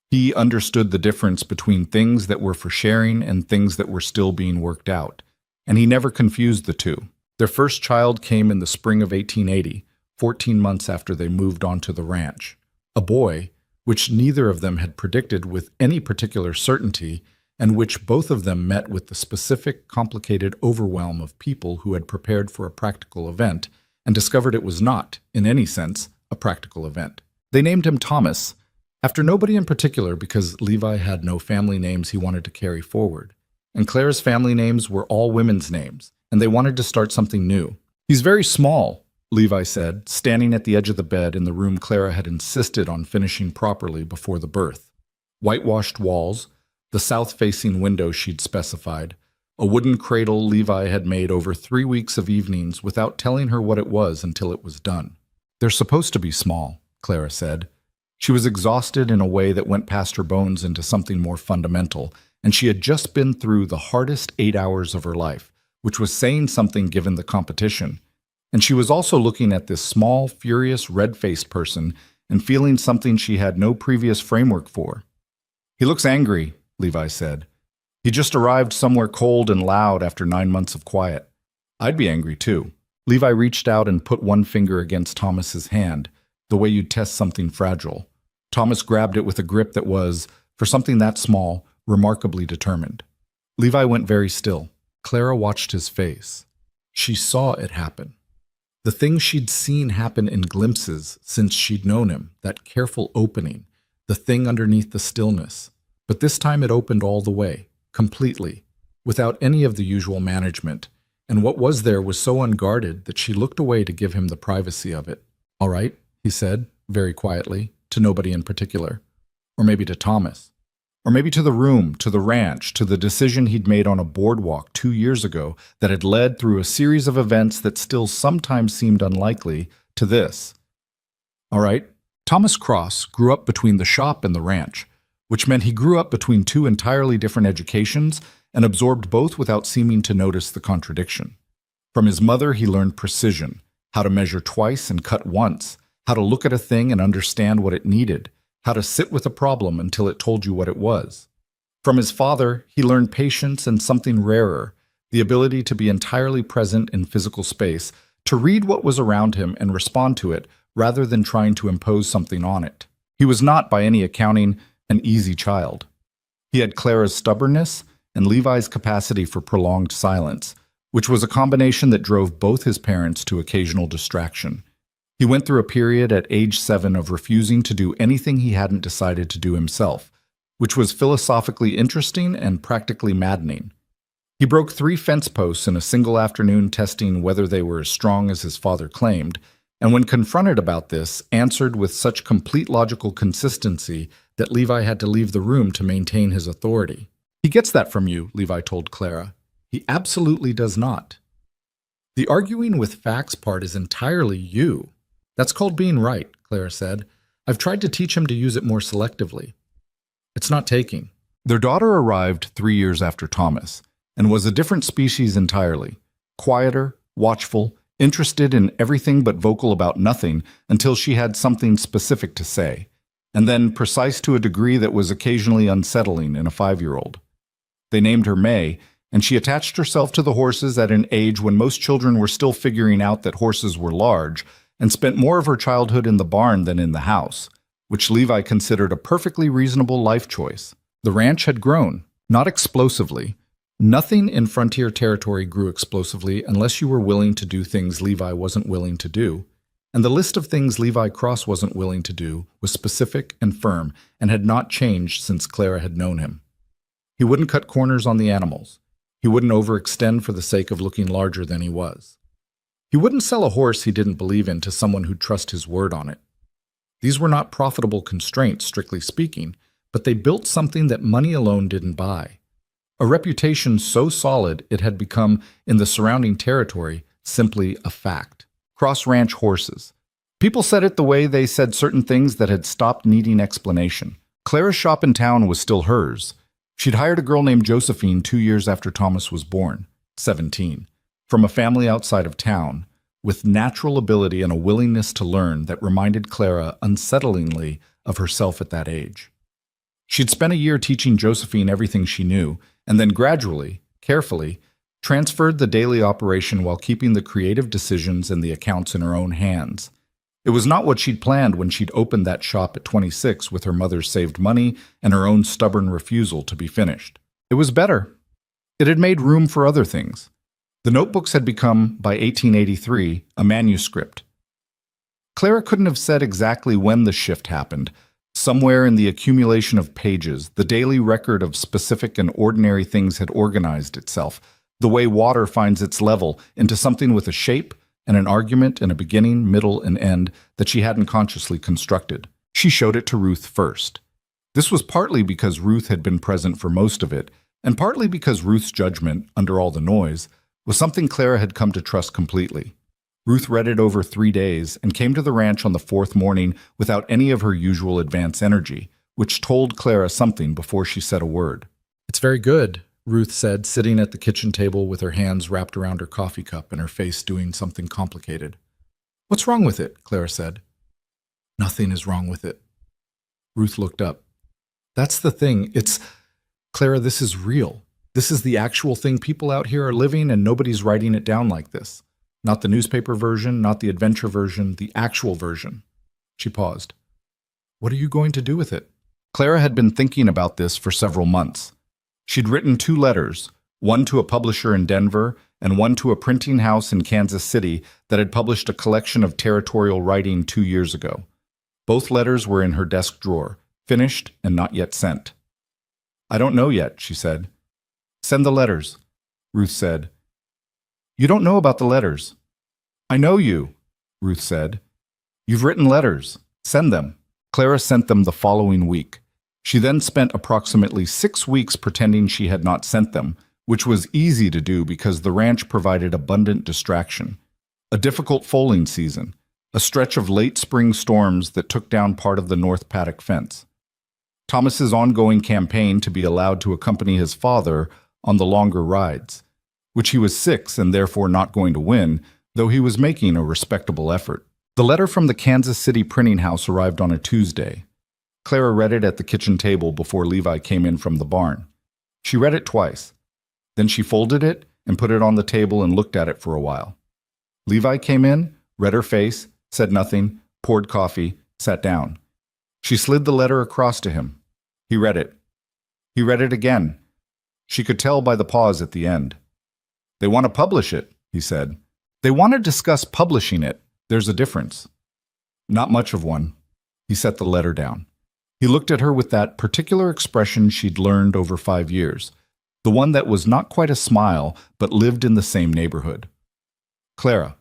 Speaker 1: He understood the difference between things that were for sharing and things that were still being worked out, and he never confused the two. Their first child came in the spring of 1880, 14 months after they moved onto the ranch. A boy, which neither of them had predicted with any particular certainty, and which both of them met with the specific, complicated overwhelm of people who had prepared for a practical event and discovered it was not, in any sense, a practical event. They named him Thomas, after nobody in particular because Levi had no family names he wanted to carry forward, and Clara's family names were all women's names, and they wanted to start something new. "He's very small," Levi said, standing at the edge of the bed in the room Clara had insisted on finishing properly before the birth. Whitewashed walls, the south-facing window she'd specified, a wooden cradle Levi had made over 3 weeks of evenings without telling her what it was until it was done. "They're supposed to be small," Clara said. She was exhausted in a way that went past her bones into something more fundamental, and she had just been through the hardest 8 hours of her life, which was saying something given the competition. And she was also looking at this small, furious, red-faced person and feeling something she had no previous framework for. "He looks angry," Levi said. "He just arrived somewhere cold and loud after 9 months of quiet. I'd be angry too." Levi reached out and put one finger against Thomas's hand, the way you'd test something fragile. Thomas grabbed it with a grip that was, for something that small, remarkably determined. Levi went very still. Clara watched his face. She saw it happen. The thing she'd seen happen in glimpses since she'd known him, that careful opening, the thing underneath the stillness. But this time it opened all the way, completely, without any of the usual management, and what was there was so unguarded that she looked away to give him the privacy of it. "All right," he said, very quietly, to nobody in particular. Or maybe to Thomas. Or maybe to the room, to the ranch, to the decision he'd made on a boardwalk 2 years ago that had led through a series of events that still sometimes seemed unlikely to this. All right, Thomas Cross grew up between the shop and the ranch, which meant he grew up between 2 entirely different educations and absorbed both without seeming to notice the contradiction. From his mother, he learned precision, how to measure twice and cut once, how to look at a thing and understand what it needed, how to sit with a problem until it told you what it was. From his father, he learned patience and something rarer, the ability to be entirely present in physical space, to read what was around him and respond to it rather than trying to impose something on it. He was not, by any accounting, an easy child. He had Clara's stubbornness and Levi's capacity for prolonged silence, which was a combination that drove both his parents to occasional distraction. He went through a period at age 7 of refusing to do anything he hadn't decided to do himself, which was philosophically interesting and practically maddening. He broke 3 fence posts in a single afternoon, testing whether they were as strong as his father claimed, and when confronted about this, answered with such complete logical consistency that Levi had to leave the room to maintain his authority. "He gets that from you," Levi told Clara. "He absolutely does not. The arguing with facts part is entirely you." "That's called being right," Clara said. "I've tried to teach him to use it more selectively. It's not taking." Their daughter arrived 3 years after Thomas, and was a different species entirely. Quieter, watchful, interested in everything but vocal about nothing until she had something specific to say, and then precise to a degree that was occasionally unsettling in a 5-year-old. They named her May, and she attached herself to the horses at an age when most children were still figuring out that horses were large, and spent more of her childhood in the barn than in the house, which Levi considered a perfectly reasonable life choice. The ranch had grown, not explosively. Nothing in frontier territory grew explosively unless you were willing to do things Levi wasn't willing to do, and the list of things Levi Cross wasn't willing to do was specific and firm and had not changed since Clara had known him. He wouldn't cut corners on the animals. He wouldn't overextend for the sake of looking larger than he was. He wouldn't sell a horse he didn't believe in to someone who'd trust his word on it. These were not profitable constraints, strictly speaking, but they built something that money alone didn't buy. A reputation so solid it had become, in the surrounding territory, simply a fact. Cross Ranch horses. People said it the way they said certain things that had stopped needing explanation. Clara's shop in town was still hers. She'd hired a girl named Josephine 2 years after Thomas was born, 17, from a family outside of town, with natural ability and a willingness to learn that reminded Clara unsettlingly of herself at that age. She'd spent a year teaching Josephine everything she knew, and then gradually, carefully, transferred the daily operation while keeping the creative decisions and the accounts in her own hands. It was not what she'd planned when she'd opened that shop at 26 with her mother's saved money and her own stubborn refusal to be finished. It was better. It had made room for other things. The notebooks had become, by 1883, a manuscript. Clara couldn't have said exactly when the shift happened. Somewhere in the accumulation of pages, the daily record of specific and ordinary things had organized itself, the way water finds its level, into something with a shape and an argument and a beginning, middle, and end that she hadn't consciously constructed. She showed it to Ruth first. This was partly because Ruth had been present for most of it, and partly because Ruth's judgment, under all the noise, was something Clara had come to trust completely. Ruth read it over 3 days and came to the ranch on the 4th morning without any of her usual advance energy, which told Clara something before she said a word. "It's very good," Ruth said, sitting at the kitchen table with her hands wrapped around her coffee cup and her face doing something complicated. "What's wrong with it?" Clara said. "Nothing is wrong with it." Ruth looked up. "That's the thing. Clara, this is real. This is the actual thing people out here are living, and nobody's writing it down like this. Not the newspaper version, not the adventure version, the actual version." She paused. "What are you going to do with it?" Clara had been thinking about this for several months. She'd written 2 letters, one to a publisher in Denver and one to a printing house in Kansas City that had published a collection of territorial writing 2 years ago. Both letters were in her desk drawer, finished and not yet sent. "I don't know yet," she said. "Send the letters," Ruth said. "You don't know about the letters." "I know you," Ruth said. "You've written letters. Send them." Clara sent them the following week. She then spent approximately 6 weeks pretending she had not sent them, which was easy to do because the ranch provided abundant distraction. A difficult foaling season, a stretch of late spring storms that took down part of the north paddock fence. Thomas's ongoing campaign to be allowed to accompany his father on the longer rides, which he was 6 and therefore not going to win, though he was making a respectable effort. The letter from the Kansas City printing house arrived on a Tuesday. Clara read it at the kitchen table before Levi came in from the barn. She read it twice. Then she folded it and put it on the table and looked at it for a while. Levi came in, read her face, said nothing, poured coffee, sat down. She slid the letter across to him. He read it. He read it again. She could tell by the pause at the end. They want to publish it, he said. They want to discuss publishing it. There's a difference. Not much of one. He set the letter down. He looked at her with that particular expression she'd learned over 5 years, the one that was not quite a smile, but lived in the same neighborhood. Clara,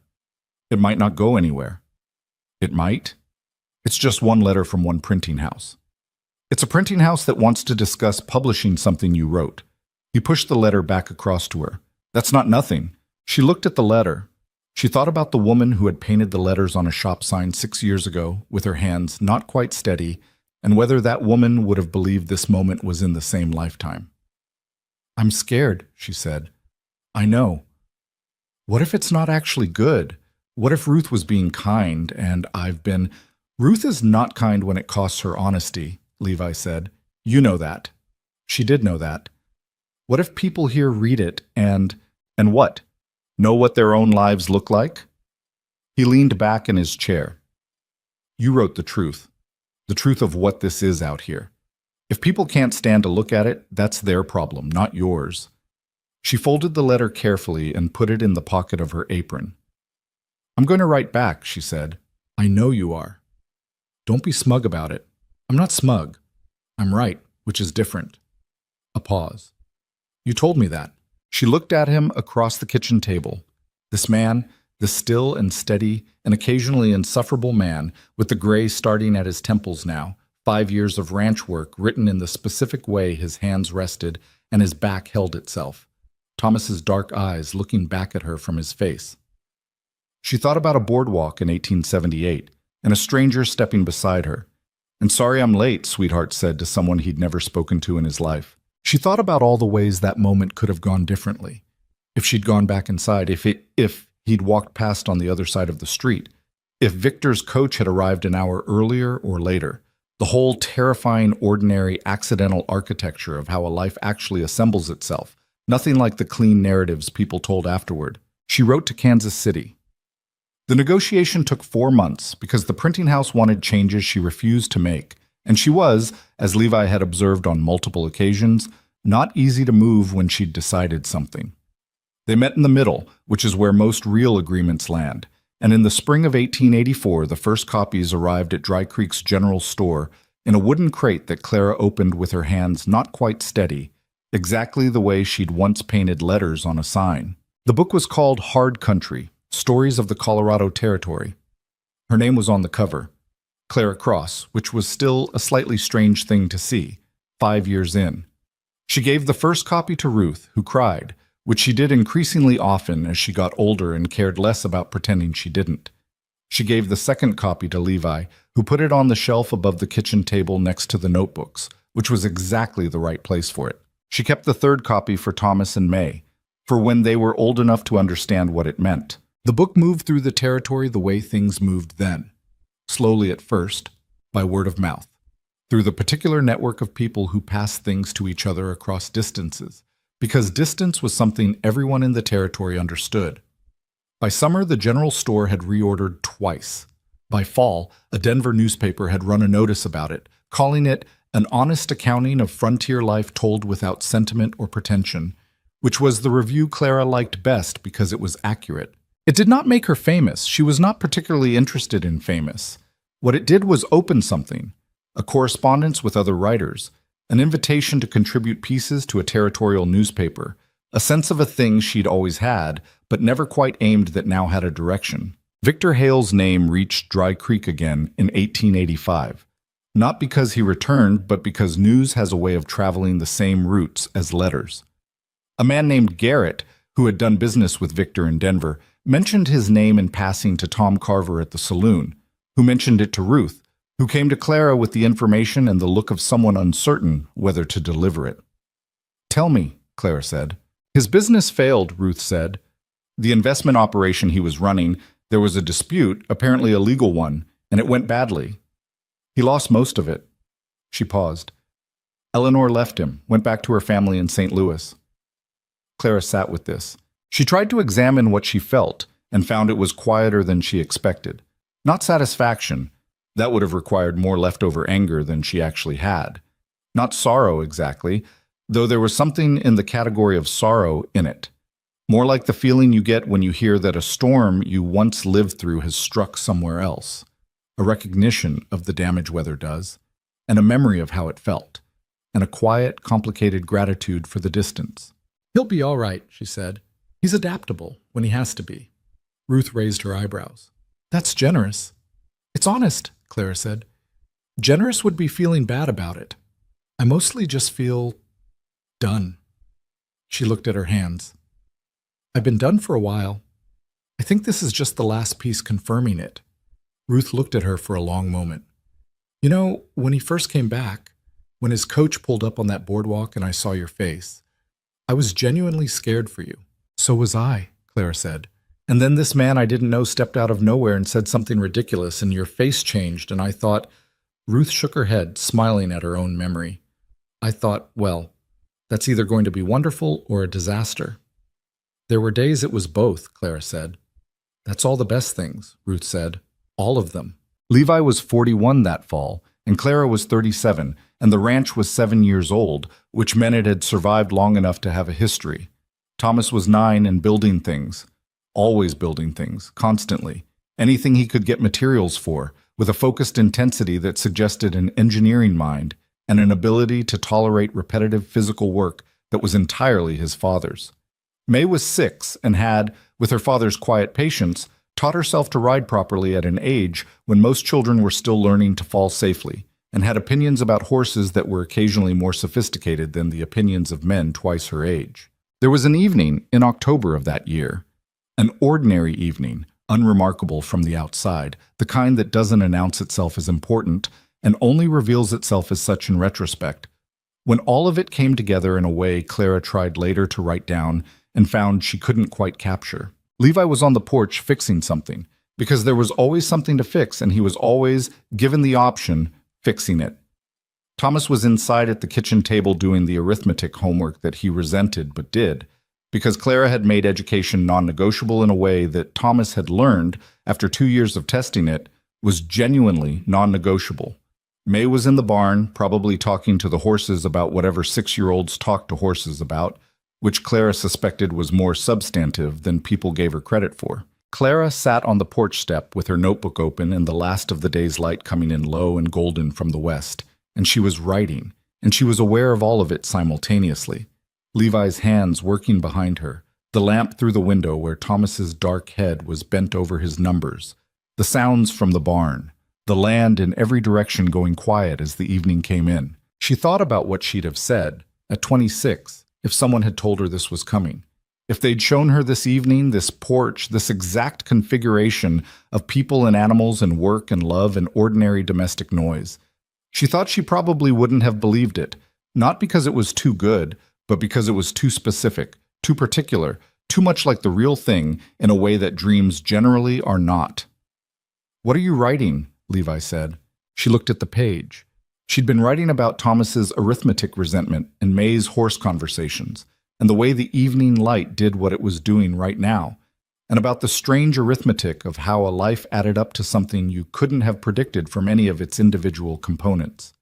Speaker 1: it might not go anywhere. It might. It's just one letter from one printing house. It's a printing house that wants to discuss publishing something you wrote. He pushed the letter back across to her. That's not nothing. She looked at the letter. She thought about the woman who had painted the letters on a shop sign 6 years ago, with her hands not quite steady, and whether that woman would have believed this moment was in the same lifetime. I'm scared, she said. I know. What if it's not actually good? What if Ruth was being kind, and I've been... Ruth is not kind when it costs her honesty, Levi said. You know that. She did know that. What if people here read it and what? Know what their own lives look like? He leaned back in his chair. You wrote the truth of what this is out here. If people can't stand to look at it, that's their problem, not yours. She folded the letter carefully and put it in the pocket of her apron. I'm going to write back, she said. I know you are. Don't be smug about it. I'm not smug. I'm right, which is different. A pause. You told me that. She looked at him across the kitchen table. This man, this still and steady and occasionally insufferable man, with the gray starting at his temples now, 5 years of ranch work written in the specific way his hands rested and his back held itself. Thomas's dark eyes looking back at her from his face. She thought about a boardwalk in 1878 and a stranger stepping beside her. And sorry I'm late, sweetheart said to someone he'd never spoken to in his life. She thought about all the ways that moment could have gone differently. If she'd gone back inside, if he'd walked past on the other side of the street, if Victor's coach had arrived an hour earlier or later, the whole terrifying, ordinary, accidental architecture of how a life actually assembles itself, nothing like the clean narratives people told afterward. She wrote to Kansas City. The negotiation took 4 months because the printing house wanted changes she refused to make, and she was, as Levi had observed on multiple occasions, not easy to move when she'd decided something. They met in the middle, which is where most real agreements land, and in the spring of 1884 the first copies arrived at Dry Creek's general store in a wooden crate that Clara opened with her hands not quite steady, exactly the way she'd once painted letters on a sign. The book was called Hard Country, Stories of the Colorado Territory. Her name was on the cover, Clara Cross, which was still a slightly strange thing to see, 5 years in. She gave the first copy to Ruth, who cried, which she did increasingly often as she got older and cared less about pretending she didn't. She gave the second copy to Levi, who put it on the shelf above the kitchen table next to the notebooks, which was exactly the right place for it. She kept the third copy for Thomas and May, for when they were old enough to understand what it meant. The book moved through the territory the way things moved then. Slowly at first, by word of mouth, through the particular network of people who passed things to each other across distances, because distance was something everyone in the territory understood. By summer, the general store had reordered twice. By fall, a Denver newspaper had run a notice about it, calling it an honest accounting of frontier life told without sentiment or pretension, which was the review Clara liked best because it was accurate. It did not make her famous. She was not particularly interested in famous. What it did was open something, a correspondence with other writers, an invitation to contribute pieces to a territorial newspaper, a sense of a thing she'd always had, but never quite aimed that now had a direction. Victor Hale's name reached Dry Creek again in 1885, not because he returned, but because news has a way of traveling the same routes as letters. A man named Garrett, who had done business with Victor in Denver, mentioned his name in passing to Tom Carver at the saloon, who mentioned it to Ruth, who came to Clara with the information and the look of someone uncertain whether to deliver it. Tell me, Clara said. His business failed, Ruth said. The investment operation he was running, there was a dispute, apparently a legal one, and it went badly. He lost most of it. She paused. Eleanor left him, went back to her family in St. Louis. Clara sat with this. She tried to examine what she felt and found it was quieter than she expected. Not satisfaction. That would have required more leftover anger than she actually had. Not sorrow exactly, though there was something in the category of sorrow in it. More like the feeling you get when you hear that a storm you once lived through has struck somewhere else. A recognition of the damage weather does, and a memory of how it felt, and a quiet, complicated gratitude for the distance. "He'll be all right," she said. "He's adaptable when he has to be." Ruth raised her eyebrows. "That's generous." "It's honest," Clara said. "Generous would be feeling bad about it. I mostly just feel done." She looked at her hands. "I've been done for a while. I think this is just the last piece confirming it." Ruth looked at her for a long moment. "You know, when he first came back, when his coach pulled up on that boardwalk and I saw your face, I was genuinely scared for you." "So was I," Clara said. "And then this man I didn't know stepped out of nowhere and said something ridiculous, and your face changed, and I thought—" Ruth shook her head, smiling at her own memory. "I thought, well, that's either going to be wonderful or a disaster." "There were days it was both," Clara said. "That's all the best things," Ruth said. "All of them." Levi was 41 that fall, and Clara was 37, and the ranch was 7 years old, which meant it had survived long enough to have a history. Thomas was 9 and building things. Always building things, constantly. Anything he could get materials for, with a focused intensity that suggested an engineering mind and an ability to tolerate repetitive physical work that was entirely his father's. May was 6 and had, with her father's quiet patience, taught herself to ride properly at an age when most children were still learning to fall safely, and had opinions about horses that were occasionally more sophisticated than the opinions of men twice her age. There was an evening in October of that year, an ordinary evening, unremarkable from the outside, the kind that doesn't announce itself as important and only reveals itself as such in retrospect, when all of it came together in a way Clara tried later to write down and found she couldn't quite capture. Levi was on the porch fixing something, because there was always something to fix, and he was always, given the option, fixing it. Thomas was inside at the kitchen table doing the arithmetic homework that he resented but did, because Clara had made education non-negotiable in a way that Thomas had learned, after 2 years of testing it, was genuinely non-negotiable. May was in the barn, probably talking to the horses about whatever 6-year-olds talk to horses about, which Clara suspected was more substantive than people gave her credit for. Clara sat on the porch step with her notebook open and the last of the day's light coming in low and golden from the west, and she was writing, and she was aware of all of it simultaneously. Levi's hands working behind her, the lamp through the window where Thomas's dark head was bent over his numbers, the sounds from the barn, the land in every direction going quiet as the evening came in. She thought about what she'd have said, at 26, if someone had told her this was coming. If they'd shown her this evening, this porch, this exact configuration of people and animals and work and love and ordinary domestic noise. She thought she probably wouldn't have believed it, not because it was too good, but because it was too specific, too particular, too much like the real thing in a way that dreams generally are not. "What are you writing?" Levi said. She looked at the page. She'd been writing about Thomas's arithmetic resentment and May's horse conversations, and the way the evening light did what it was doing right now, and about the strange arithmetic of how a life added up to something you couldn't have predicted from any of its individual components.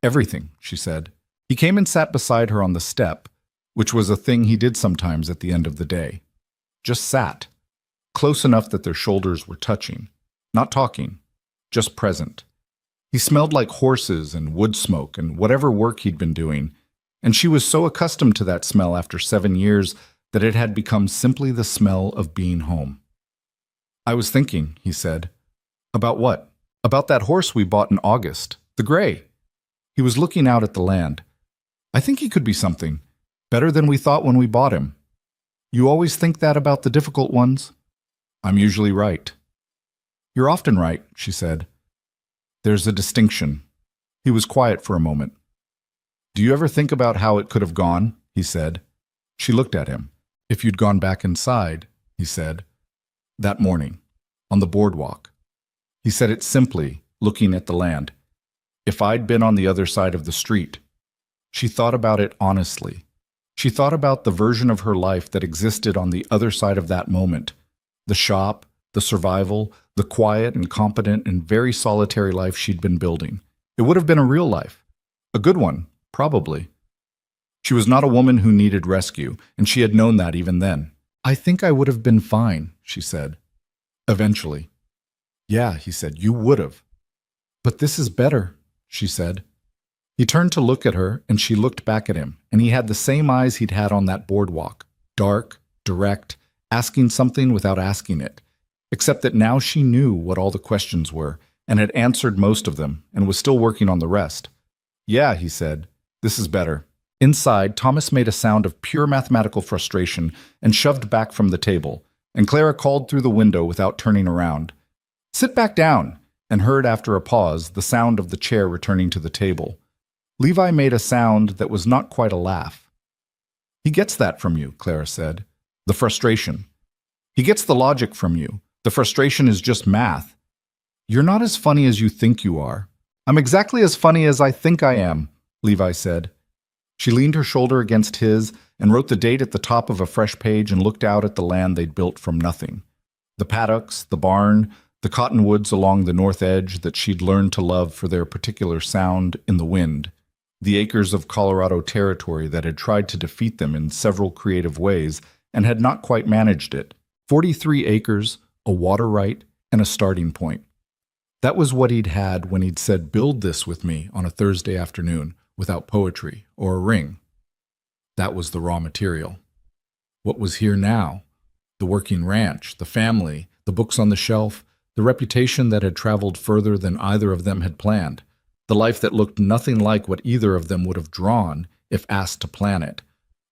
Speaker 1: "Everything," she said. He came and sat beside her on the step, which was a thing he did sometimes at the end of the day. Just sat, close enough that their shoulders were touching, not talking, just present. He smelled like horses and wood smoke and whatever work he'd been doing, and she was so accustomed to that smell after 7 years that it had become simply the smell of being home. "I was thinking," he said. "About what?" "About that horse we bought in August, the gray." He was looking out at the land. "I think he could be something, better than we thought when we bought him." "You always think that about the difficult ones?" "I'm usually right." "You're often right," she said. "There's a distinction." He was quiet for a moment. "Do you ever think about how it could have gone?" he said. She looked at him. "If you'd gone back inside," he said. "That morning, on the boardwalk." He said it simply, looking at the land. "If I'd been on the other side of the street." She thought about it honestly. She thought about the version of her life that existed on the other side of that moment. The shop, the survival, the quiet and competent and very solitary life she'd been building. It would have been a real life. A good one, probably. She was not a woman who needed rescue, and she had known that even then. "I think I would have been fine," she said. Eventually. "Yeah," he said, "you would have." "But this is better," she said. He turned to look at her, and she looked back at him, and he had the same eyes he'd had on that boardwalk. Dark, direct, asking something without asking it. Except that now she knew what all the questions were, and had answered most of them, and was still working on the rest. "Yeah," he said, "this is better." Inside, Thomas made a sound of pure mathematical frustration and shoved back from the table, and Clara called through the window without turning around. "Sit back down," and heard after a pause the sound of the chair returning to the table. Levi made a sound that was not quite a laugh. "He gets that from you," Clara said. "The frustration. He gets the logic from you. The frustration is just math. You're not as funny as you think you are." "I'm exactly as funny as I think I am," Levi said. She leaned her shoulder against his and wrote the date at the top of a fresh page and looked out at the land they'd built from nothing. The paddocks, the barn, the cottonwoods along the north edge that she'd learned to love for their particular sound in the wind. The acres of Colorado territory that had tried to defeat them in several creative ways and had not quite managed it. 43 acres, a water right, and a starting point. That was what he'd had when he'd said, "Build this with me" on a Thursday afternoon, without poetry or a ring. That was the raw material. What was here now? The working ranch, the family, the books on the shelf, the reputation that had traveled further than either of them had planned, the life that looked nothing like what either of them would have drawn if asked to plan it.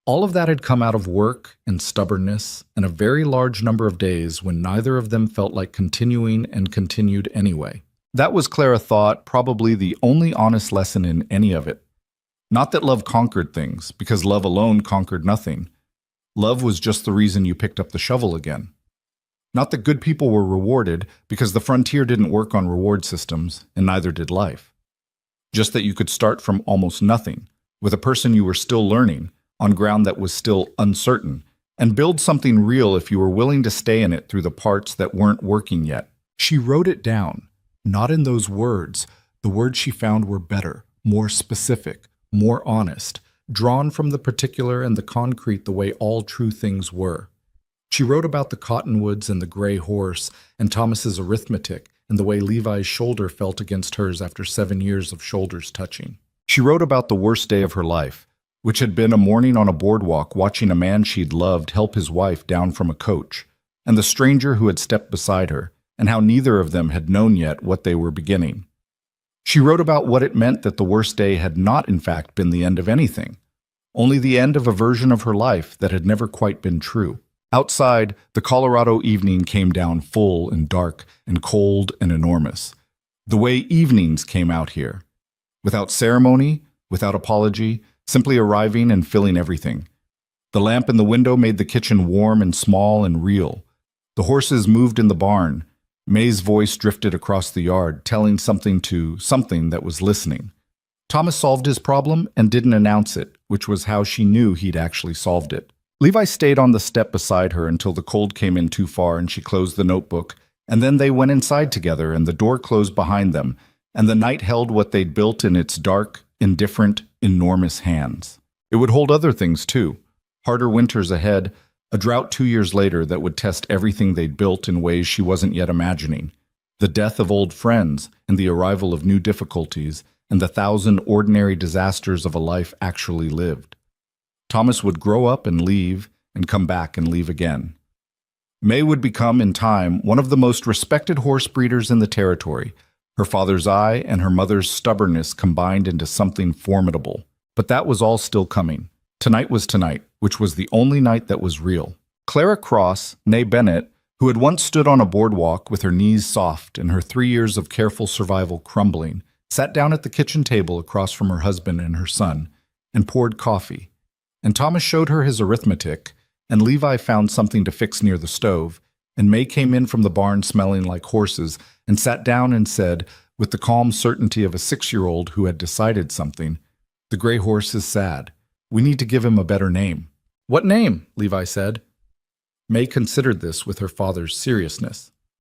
Speaker 1: All of that had come out of work and stubbornness and a very large number of days when neither of them felt like continuing and continued anyway. That was, Clara thought, probably the only honest lesson in any of it. Not that love conquered things, because love alone conquered nothing. Love was just the reason you picked up the shovel again. Not that good people were rewarded, because the frontier didn't work on reward systems, and neither did life. Just that you could start from almost nothing, with a person you were still learning, on ground that was still uncertain, and build something real if you were willing to stay in it through the parts that weren't working yet. She wrote it down, not in those words. The words she found were better, more specific, more honest, drawn from the particular and the concrete the way all true things were. She wrote about the cottonwoods and the gray horse and Thomas's arithmetic and the way Levi's shoulder felt against hers after 7 years of shoulders touching. She wrote about the worst day of her life, which had been a morning on a boardwalk watching a man she'd loved help his wife down from a coach, and the stranger who had stepped beside her, and how neither of them had known yet what they were beginning. She wrote about what it meant that the worst day had not in fact been the end of anything, only the end of a version of her life that had never quite been true. Outside, the Colorado evening came down full and dark and cold and enormous, the way evenings came out here, without ceremony, without apology, simply arriving and filling everything. The lamp in the window made the kitchen warm and small and real. The horses moved in the barn. May's voice drifted across the yard, telling something to something that was listening. Thomas solved his problem and didn't announce it, which was how she knew he'd actually solved it. Levi stayed on the step beside her until the cold came in too far and she closed the notebook, and then they went inside together and the door closed behind them, and the night held what they'd built in its dark, indifferent, enormous hands. It would hold other things too, harder winters ahead, a drought 2 years later that would test everything they'd built in ways she wasn't yet imagining, the death of old friends and the arrival of new difficulties and the 1,000 ordinary disasters of a life actually lived. Thomas would grow up and leave and come back and leave again. May would become, in time, one of the most respected horse breeders in the territory, her father's eye and her mother's stubbornness combined into something formidable. But that was all still coming. Tonight was tonight, which was the only night that was real. Clara Cross, née Bennett, who had once stood on a boardwalk with her knees soft and her 3 years of careful survival crumbling, sat down at the kitchen table across from her husband and her son, and poured coffee. And Thomas showed her his arithmetic, and Levi found something to fix near the stove, and May came in from the barn smelling like horses and sat down and said, with the calm certainty of a 6-year-old who had decided something, "The gray horse is sad. We need to give him a better name.
Speaker 2: What name? Levi said.
Speaker 1: May considered this with her father's seriousness.